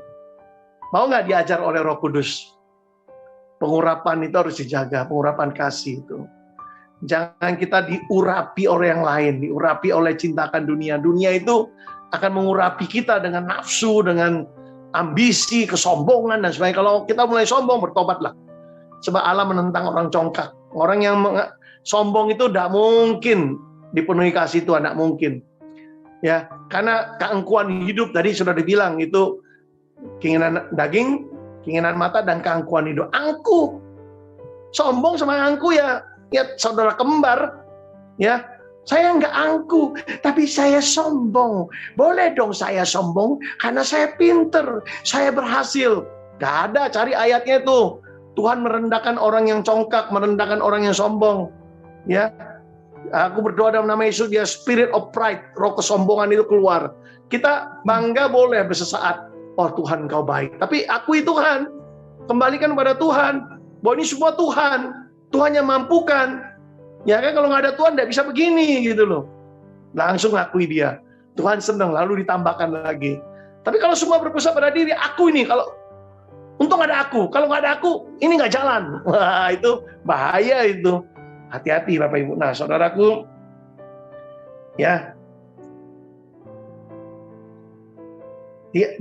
Mau nggak diajar oleh Roh Kudus? Pengurapan itu harus dijaga, pengurapan kasih itu. Jangan kita diurapi oleh yang lain, diurapi oleh cinta akan dunia. Dunia itu akan mengurapi kita dengan nafsu, dengan ambisi, kesombongan, dan sebagainya. Kalau kita mulai sombong, bertobatlah. Sebab Allah menentang orang congkak. Orang yang sombong itu tidak mungkin dipenuhi kasih Tuhan, tidak mungkin. Ya, karena keangkuhan hidup tadi sudah dibilang itu keinginan daging, keinginan mata, dan keangkuhan hidup. Angku, sombong sama angku ya saudara kembar. Ya, saya nggak angku, tapi saya sombong. Boleh dong saya sombong karena saya pinter, saya berhasil. Gak ada, cari ayatnya itu. Tuhan merendahkan orang yang congkak, merendahkan orang yang sombong. Ya, aku berdoa dalam nama Yesus, dia spirit of pride, roh kesombongan itu keluar. Kita bangga boleh bersesaat. Oh Tuhan kau baik. Tapi akui Tuhan. Kembalikan kepada Tuhan. Bahwa ini semua Tuhan. Tuhan yang mampukan. Ya kan, kalau nggak ada Tuhan nggak bisa begini gitu loh. Langsung akui dia. Tuhan senang, lalu ditambahkan lagi. Tapi kalau semua berpusat pada diri, aku ini, kalau untung ada aku. Kalau nggak ada aku, ini nggak jalan. Wah, itu bahaya itu. Hati-hati Bapak Ibu. Nah, saudaraku, ya,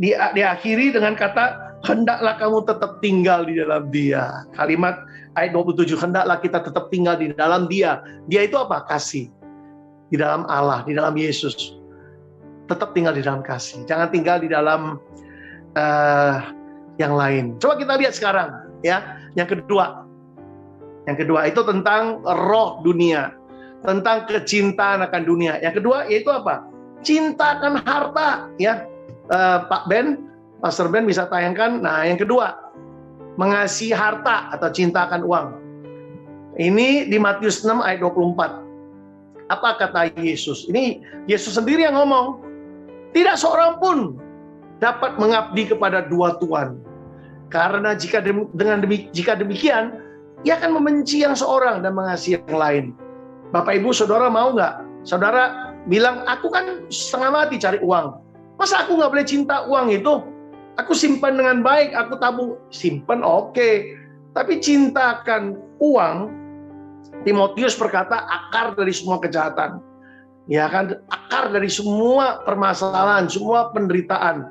diakhiri dengan kata, hendaklah kamu tetap tinggal di dalam dia. Kalimat ayat 27, hendaklah kita tetap tinggal di dalam dia. Dia itu apa? Kasih. Di dalam Allah, di dalam Yesus. Tetap tinggal di dalam kasih. Jangan tinggal di dalam yang lain. Coba kita lihat sekarang, ya. Yang kedua. Yang kedua itu tentang roh dunia. Tentang kecintaan akan dunia. Yang kedua yaitu apa? Cinta akan harta, ya. Pak Ben, Pastor Ben bisa tayangkan. Nah, yang kedua, mengasihi harta atau cinta akan uang. Ini di Matius 6 ayat 24. Apa kata Yesus? Ini Yesus sendiri yang ngomong. Tidak seorang pun dapat mengabdi kepada dua tuan. Karena jika demikian, ia akan membenci yang seorang dan mengasihi yang lain. Bapak Ibu, saudara mau nggak? Saudara bilang, aku kan setengah mati cari uang. Masa aku nggak boleh cinta uang itu? Aku simpan dengan baik, aku tabung. Simpan oke. Tapi cintakan uang, Timotius berkata, akar dari semua kejahatan. Ya kan, akar dari semua permasalahan, semua penderitaan.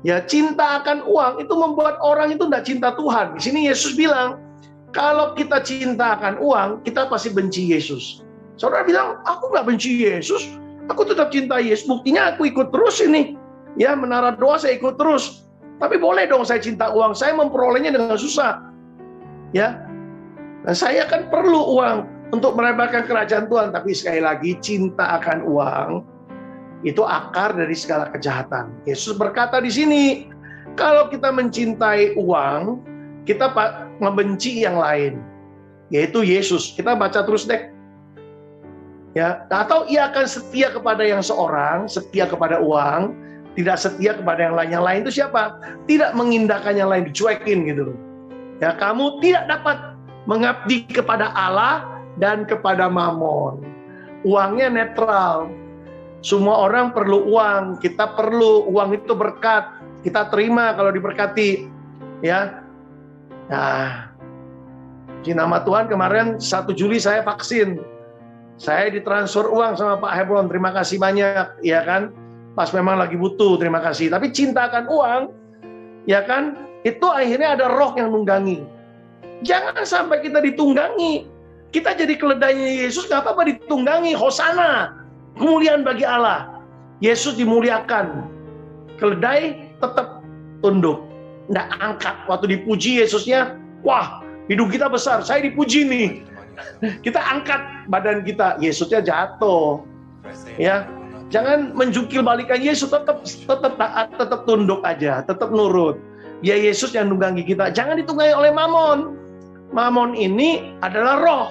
Ya, cinta akan uang itu membuat orang itu tidak cinta Tuhan. Di sini Yesus bilang, Kalau kita cinta akan uang, kita pasti benci Yesus. Saudara bilang, aku nggak benci Yesus, aku tetap cinta Yesus. Buktinya aku ikut terus ini. Ya, menara doa saya ikut terus. Tapi boleh dong saya cinta uang, saya memperolehnya dengan susah. Ya, nah, saya kan perlu uang untuk merebakkan kerajaan Tuhan. Tapi sekali lagi, cinta akan uang itu akar dari segala kejahatan. Yesus berkata di sini, kalau kita mencintai uang, kita membenci yang lain, yaitu Yesus. Kita baca terus deh. Ya, atau ia akan setia kepada yang seorang, setia kepada uang, tidak setia kepada yang lain. Yang lain itu siapa? Tidak mengindahkan yang lain, dicuekin gitu. Ya, kamu tidak dapat mengabdi kepada Allah dan kepada Mamon. Uangnya netral. Semua orang perlu uang, kita perlu uang, itu berkat. Kita terima kalau diberkati. Ya. Nah, di nama Tuhan kemarin 1 Juli saya vaksin. Saya ditransfer uang sama Pak Hebron, terima kasih banyak, ya kan? Pas memang lagi butuh, terima kasih. Tapi cintakan uang, ya kan? Itu akhirnya ada roh yang nunggangi. Jangan sampai kita ditunggangi. Kita jadi keledainya Yesus, nggak apa-apa ditunggangi. Hosana, kemuliaan bagi Allah. Yesus dimuliakan. Keledai tetap tunduk, nggak angkat. Waktu dipuji Yesusnya, wah, hidung kita besar, saya dipuji nih. Kita angkat badan kita, Yesusnya jatuh. Ya, jangan menjungkil balikan Yesus, tetap taat, tetap tunduk aja, tetap nurut. Ya, Yesus yang nunggangi kita. Jangan ditunggangi oleh Mamon. Mamon ini adalah roh.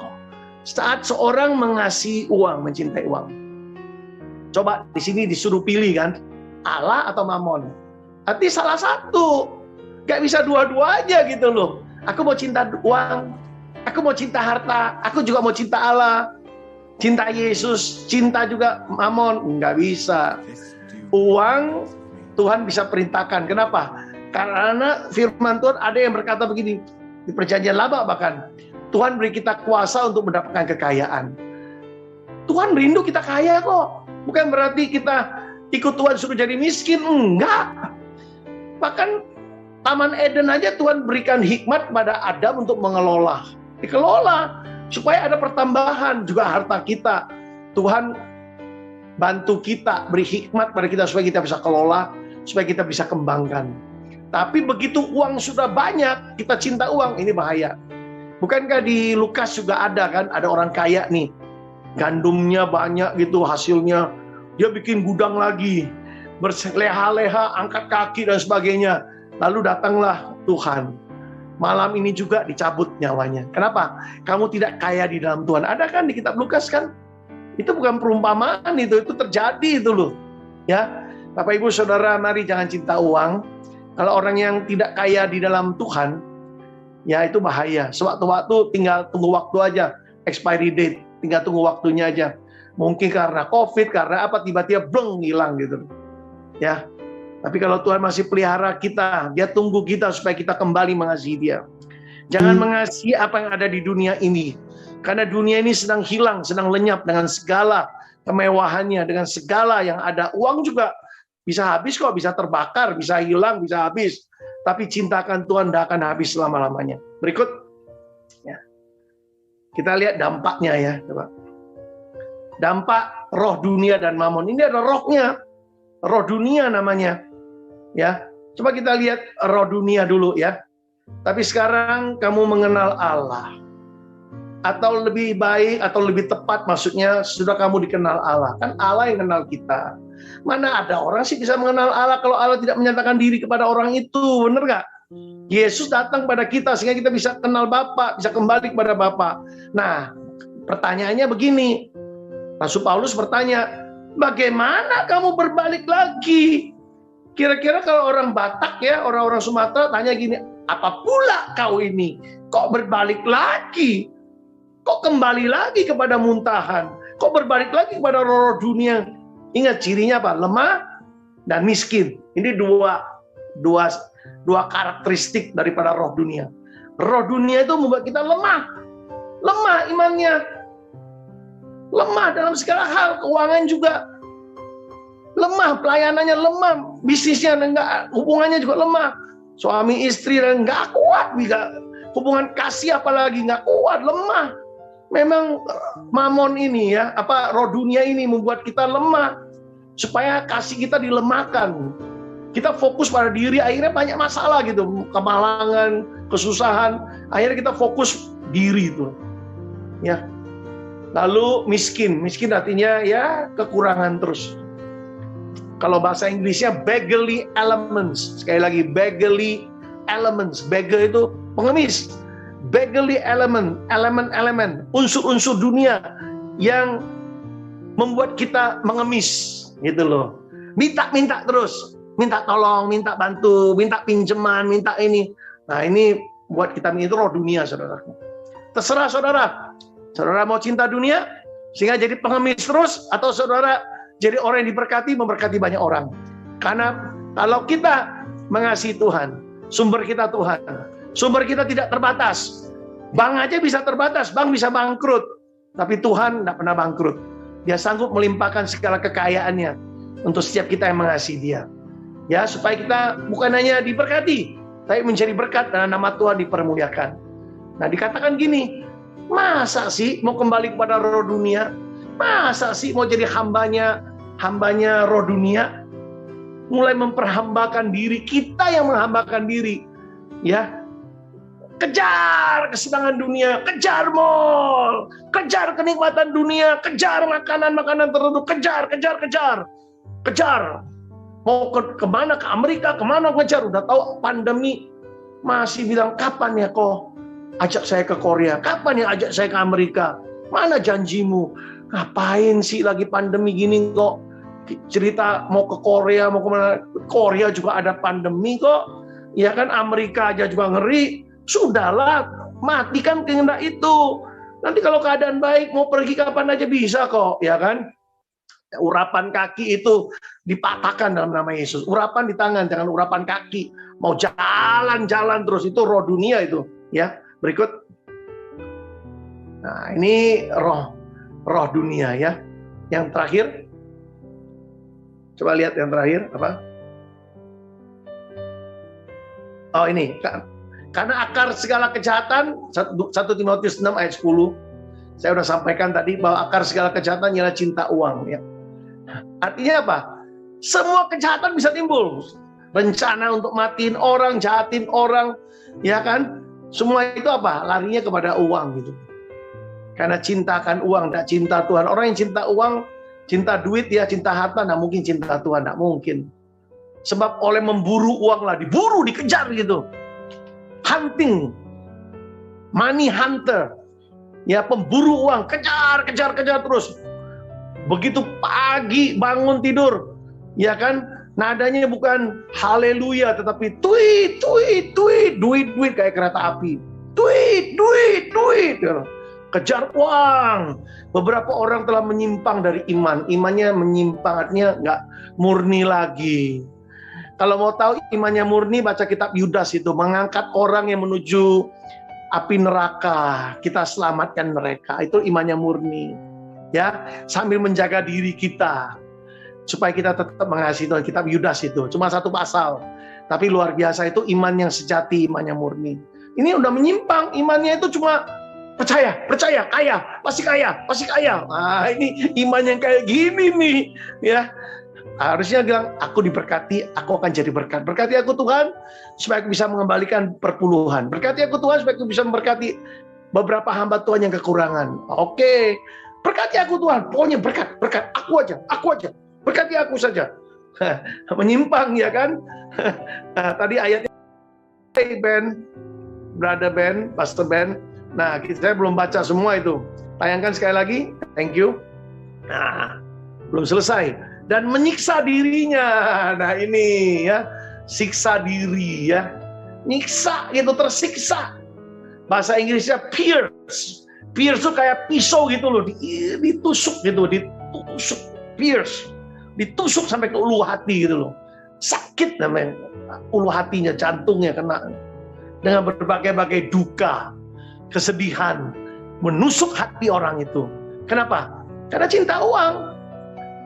Saat seorang mengasihi uang, mencintai uang. Coba di sini disuruh pilih kan, Allah atau Mamon. Arti salah satu. Gak bisa dua-dua aja gitu loh. Aku mau cinta uang, aku mau cinta harta, aku juga mau cinta Allah. Cinta Yesus, cinta juga Mamon. Nggak bisa. Uang Tuhan bisa perintahkan. Kenapa? Karena firman Tuhan ada yang berkata begini, di perjanjian lama bahkan, Tuhan beri kita kuasa untuk mendapatkan kekayaan. Tuhan merindu kita kaya kok. Bukan berarti kita ikut Tuhan suruh jadi miskin. Enggak. Bahkan Taman Eden aja Tuhan berikan hikmat pada Adam untuk mengelola. Dikelola. Supaya ada pertambahan juga harta kita. Tuhan bantu kita, beri hikmat pada kita supaya kita bisa kelola, supaya kita bisa kembangkan. Tapi begitu uang sudah banyak, kita cinta uang, ini bahaya. Bukankah di Lukas juga ada kan, ada orang kaya nih, gandumnya banyak gitu hasilnya, dia bikin gudang lagi, berleha-leha, angkat kaki dan sebagainya. Lalu datanglah Tuhan. Malam ini juga dicabut nyawanya. Kenapa? Kamu tidak kaya di dalam Tuhan. Ada kan di kitab Lukas kan? Itu bukan perumpamaan itu terjadi itu loh. Ya, Bapak Ibu Saudara, mari jangan cinta uang. Kalau orang yang tidak kaya di dalam Tuhan, ya itu bahaya. Sewaktu-waktu tinggal tunggu waktu aja, expiry date, tinggal tunggu waktunya aja. Mungkin karena COVID, karena apa tiba-tiba bleng hilang gitu. Ya. Tapi kalau Tuhan masih pelihara kita, Dia tunggu kita supaya kita kembali mengasihi Dia. Jangan mengasihi apa yang ada di dunia ini. Karena dunia ini sedang hilang, sedang lenyap dengan segala kemewahannya, dengan segala yang ada. Uang juga bisa habis kok, bisa terbakar, bisa hilang, bisa habis. Tapi cintakan Tuhan tidak akan habis selama-lamanya. Berikut. Ya. Kita lihat dampaknya ya. Coba. Dampak roh dunia dan Mamon. Ini ada rohnya. Roh dunia namanya. Ya, coba kita lihat roh dunia dulu ya. Tapi sekarang kamu mengenal Allah. Atau lebih baik, atau lebih tepat maksudnya sudah kamu dikenal Allah. Kan Allah yang kenal kita. Mana ada orang sih bisa mengenal Allah kalau Allah tidak menyatakan diri kepada orang itu, benar gak? Yesus datang pada kita sehingga kita bisa kenal Bapa, bisa kembali kepada Bapa. Nah, pertanyaannya begini. Rasul Paulus bertanya, bagaimana kamu berbalik lagi? Kira-kira kalau orang Batak ya, orang-orang Sumatera tanya gini, apa pula kau ini? Kok berbalik lagi? Kok kembali lagi kepada muntahan? Kok berbalik lagi kepada roh dunia? Ingat cirinya apa? Lemah dan miskin. Ini dua karakteristik daripada roh dunia. Roh dunia itu membuat kita lemah. Lemah imannya. Lemah dalam segala hal, keuangan juga. Lemah, pelayanannya lemah, bisnisnya enggak, hubungannya juga lemah. Suami istri dan enggak kuat, hubungan kasih apalagi nggak kuat, lemah. Memang mamon ini ya, roh dunia ini membuat kita lemah, supaya kasih kita dilemahkan. Kita fokus pada diri, akhirnya banyak masalah gitu, kemalangan, kesusahan. Akhirnya kita fokus diri itu, ya. Lalu miskin artinya ya kekurangan terus. Kalau bahasa Inggrisnya beggarly elements. Sekali lagi, beggarly elements. Beggar itu pengemis. Beggarly elemen, unsur-unsur dunia yang membuat kita mengemis, gitu loh. Minta terus, minta tolong, minta bantu, minta pinjaman, minta ini. Nah, ini buat kita itu roh dunia, saudara. Terserah saudara mau cinta dunia sehingga jadi pengemis terus, atau saudara jadi orang yang diberkati, memberkati banyak orang. Karena kalau kita mengasihi Tuhan, sumber kita Tuhan. Sumber kita tidak terbatas. Bank aja bisa terbatas, bank bisa bangkrut. Tapi Tuhan tidak pernah bangkrut. Dia sanggup melimpahkan segala kekayaannya untuk setiap kita yang mengasihi Dia. Ya, supaya kita bukan hanya diberkati, tapi menjadi berkat dan nama Tuhan dipermuliakan. Nah, dikatakan gini, masa sih mau kembali kepada roh dunia? Masa sih mau jadi hambanya roh dunia? Mulai memperhambakan diri, kita yang menghambakan diri. Ya, kejar kesenangan dunia, kejar mall, kejar kenikmatan dunia, kejar makanan tertentu, kejar. Mau kemana? Ke Amerika, kemana ngejar? Udah tahu pandemi, masih bilang kapan ya kok ajak saya ke Korea? Kapan ya ajak saya ke Amerika? Mana janjimu? Ngapain sih lagi pandemi gini kok cerita mau ke Korea, mau kemana? Korea juga ada pandemi kok. Ya kan, Amerika aja juga ngeri. Sudahlah, matikan kehendak itu. Nanti kalau keadaan baik, mau pergi kapan aja bisa kok, ya kan? Urapan kaki itu dipatahkan dalam nama Yesus. Urapan di tangan, jangan urapan kaki. Mau jalan-jalan terus, itu roh dunia itu. Ya, berikut. Nah, ini roh dunia ya. Yang terakhir, coba lihat yang terakhir apa? Oh ini, karena akar segala kejahatan, 1 Timotius 6 ayat 10, saya sudah sampaikan tadi bahwa akar segala kejahatan ialah cinta uang. Ya. Artinya apa? Semua kejahatan bisa timbul. Rencana untuk matiin orang, jahatin orang, ya kan? Semua itu apa? Larinya kepada uang gitu. Karena cintakan uang, tidak cinta Tuhan. Orang yang cinta uang, cinta duit, ya cinta harta, tidak mungkin cinta Tuhan, tidak mungkin. Sebab oleh memburu uang lah, diburu, dikejar gitu. Hunting, money hunter, ya pemburu uang, kejar terus. Begitu pagi bangun tidur, ya kan, nadanya bukan haleluya, tetapi tweet, duit kayak kereta api, tweet, kejar uang. Beberapa orang telah menyimpang dari imannya menyimpang, artinya nggak murni lagi. Kalau mau tahu imannya murni, baca kitab Yudas itu, mengangkat orang yang menuju api neraka, kita selamatkan mereka. Itu imannya murni. Ya, sambil menjaga diri kita supaya kita tetap mengasihi Tuhan. Kitab Yudas itu cuma 1 pasal, tapi luar biasa, itu iman yang sejati, imannya murni. Ini udah menyimpang, imannya itu cuma percaya, kaya, pasti kaya. Nah, ini iman yang kayak gini nih, ya. Harusnya bilang, aku diberkati, aku akan jadi berkat. Berkati aku Tuhan, supaya aku bisa mengembalikan perpuluhan. Berkati aku Tuhan, supaya aku bisa memberkati beberapa hamba Tuhan yang kekurangan. Oke, berkati aku Tuhan, pokoknya berkat, aku aja. Berkati aku saja. Menyimpang, ya kan? Nah, tadi ayatnya, hey Ben, Brother Ben, Pastor Ben. Nah, saya belum baca semua itu. Tayangkan sekali lagi, thank you. Nah, belum selesai. Dan menyiksa dirinya. Nah ini ya, siksa diri ya. Nyiksa gitu, tersiksa. Bahasa Inggrisnya pierce. Pierce itu kayak pisau gitu loh, ditusuk gitu, pierce. Ditusuk sampai ke ulu hati gitu loh. Sakit namanya ulu hatinya, jantungnya kena. Dengan berbagai-bagai duka, kesedihan, menusuk hati orang itu. Kenapa? Karena cinta uang.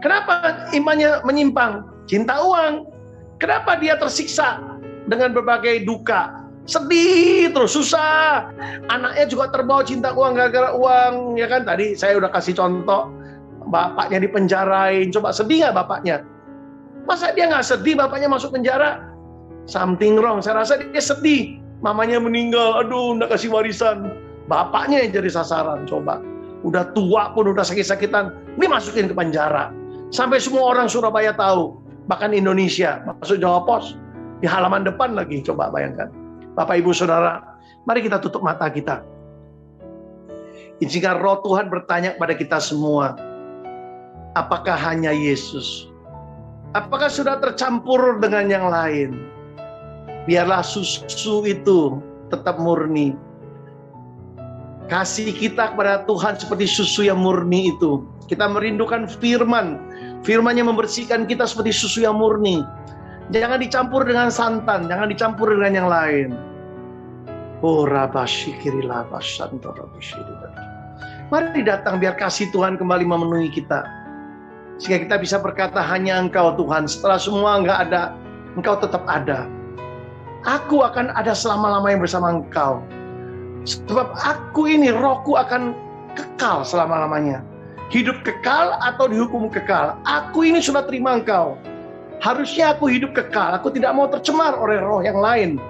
Kenapa imannya menyimpang? Cinta uang. Kenapa dia tersiksa dengan berbagai duka? Sedih terus, susah. Anaknya juga terbawa cinta uang gara-gara uang, ya kan? Tadi saya udah kasih contoh, bapaknya dipenjarain. Coba sedih nggak bapaknya? Masa dia nggak sedih bapaknya masuk penjara? Something wrong. Saya rasa dia sedih. Mamanya meninggal, aduh nggak kasih warisan. Bapaknya yang jadi sasaran, coba. Udah tua pun, udah sakit-sakitan, dimasukin ke penjara. Sampai semua orang Surabaya tahu. Bahkan Indonesia, masuk Jawa Pos. Di halaman depan lagi, coba bayangkan. Bapak, Ibu, Saudara, mari kita tutup mata kita. Izinkan Roh Tuhan bertanya kepada kita semua. Apakah hanya Yesus? Apakah sudah tercampur dengan yang lain? Biarlah susu itu tetap murni. Kasih kita kepada Tuhan seperti susu yang murni itu. Kita merindukan firman. Firman-Nya membersihkan kita seperti susu yang murni. Jangan dicampur dengan santan, jangan dicampur dengan yang lain. Mari datang biar kasih Tuhan kembali memenuhi kita. Sehingga kita bisa berkata hanya Engkau Tuhan. Setelah semua enggak ada, Engkau tetap ada. Aku akan ada selama-lamanya bersama Engkau. Sebab aku ini, rohku akan kekal selama-lamanya. Hidup kekal atau dihukum kekal. Aku ini sudah terima Engkau. Harusnya aku hidup kekal. Aku tidak mau tercemar oleh roh yang lain.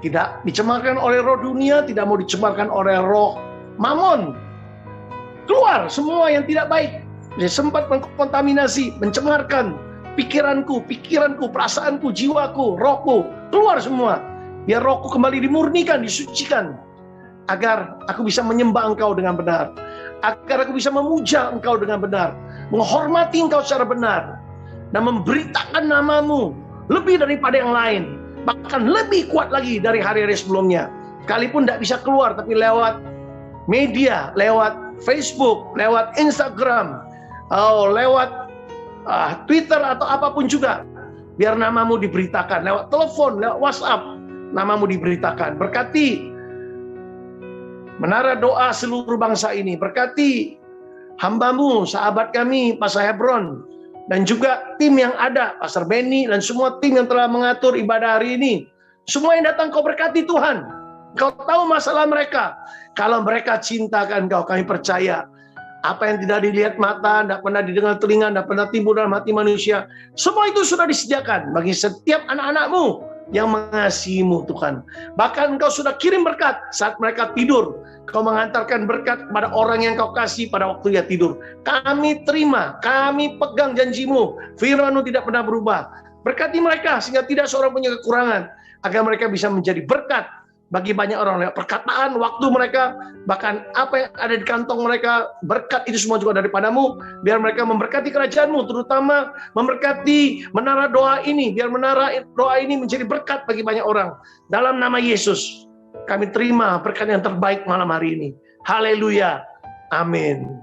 Tidak dicemarkan oleh roh dunia, tidak mau dicemarkan oleh roh mamon. Keluar semua yang tidak baik. Dia sempat mengkontaminasi, mencemarkan pikiranku, perasaanku, jiwaku, rohku. Keluar semua. Biar rohku kembali dimurnikan, disucikan. Agar aku bisa menyembah Engkau dengan benar. Agar aku bisa memuja Engkau dengan benar. Menghormati Engkau secara benar. Dan memberitakan namamu lebih daripada yang lain. Bahkan lebih kuat lagi dari hari-hari sebelumnya. Sekalipun tidak bisa keluar, tapi lewat media, lewat Facebook, lewat Instagram, lewat Twitter atau apapun juga. Biar namamu diberitakan. Lewat telepon, lewat WhatsApp, namamu diberitakan. Berkati menara doa seluruh bangsa ini. Berkati hambamu, sahabat kami, Pastor Hebron. Dan juga tim yang ada, Pastor Benny dan semua tim yang telah mengatur ibadah hari ini. Semua yang datang Kau berkati Tuhan. Kau tahu masalah mereka. Kalau mereka cintakan Kau, kami percaya. Apa yang tidak dilihat mata, tidak pernah didengar telinga, tidak pernah timbul dalam hati manusia. Semua itu sudah disediakan bagi setiap anak-anak-Mu yang mengasihi-Mu Tuhan. Bahkan Engkau sudah kirim berkat saat mereka tidur. Kau mengantarkan berkat kepada orang yang Kau kasih pada waktu dia tidur. Kami terima, kami pegang janji-Mu. Firman-Mu tidak pernah berubah. Berkati mereka sehingga tidak seorang punya kekurangan. Agar mereka bisa menjadi berkat bagi banyak orang. Lewat perkataan, waktu mereka, bahkan apa yang ada di kantong mereka. Berkat itu semua juga daripada-Mu. Biar mereka memberkati kerajaan-Mu. Terutama memberkati menara doa ini. Biar menara doa ini menjadi berkat bagi banyak orang. Dalam nama Yesus. Kami terima berkat yang terbaik malam hari ini. Haleluya. Amin.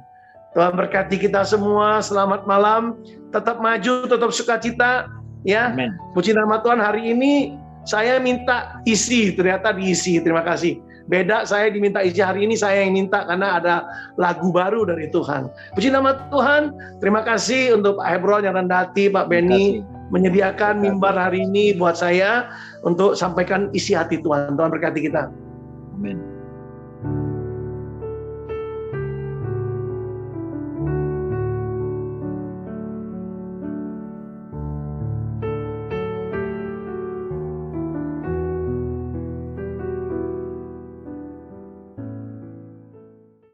Tuhan berkati kita semua. Selamat malam. Tetap maju, tetap sukacita. Ya. Amin. Puji nama Tuhan, hari ini saya minta isi. Ternyata diisi. Terima kasih. Beda, saya diminta isi hari ini, saya yang minta karena ada lagu baru dari Tuhan. Puji nama Tuhan. Terima kasih untuk Pak Hebron yang rendah hati, Pak Benny menyediakan mimbar hari ini buat saya untuk sampaikan isi hati Tuhan. Tuhan berkati kita. Amin.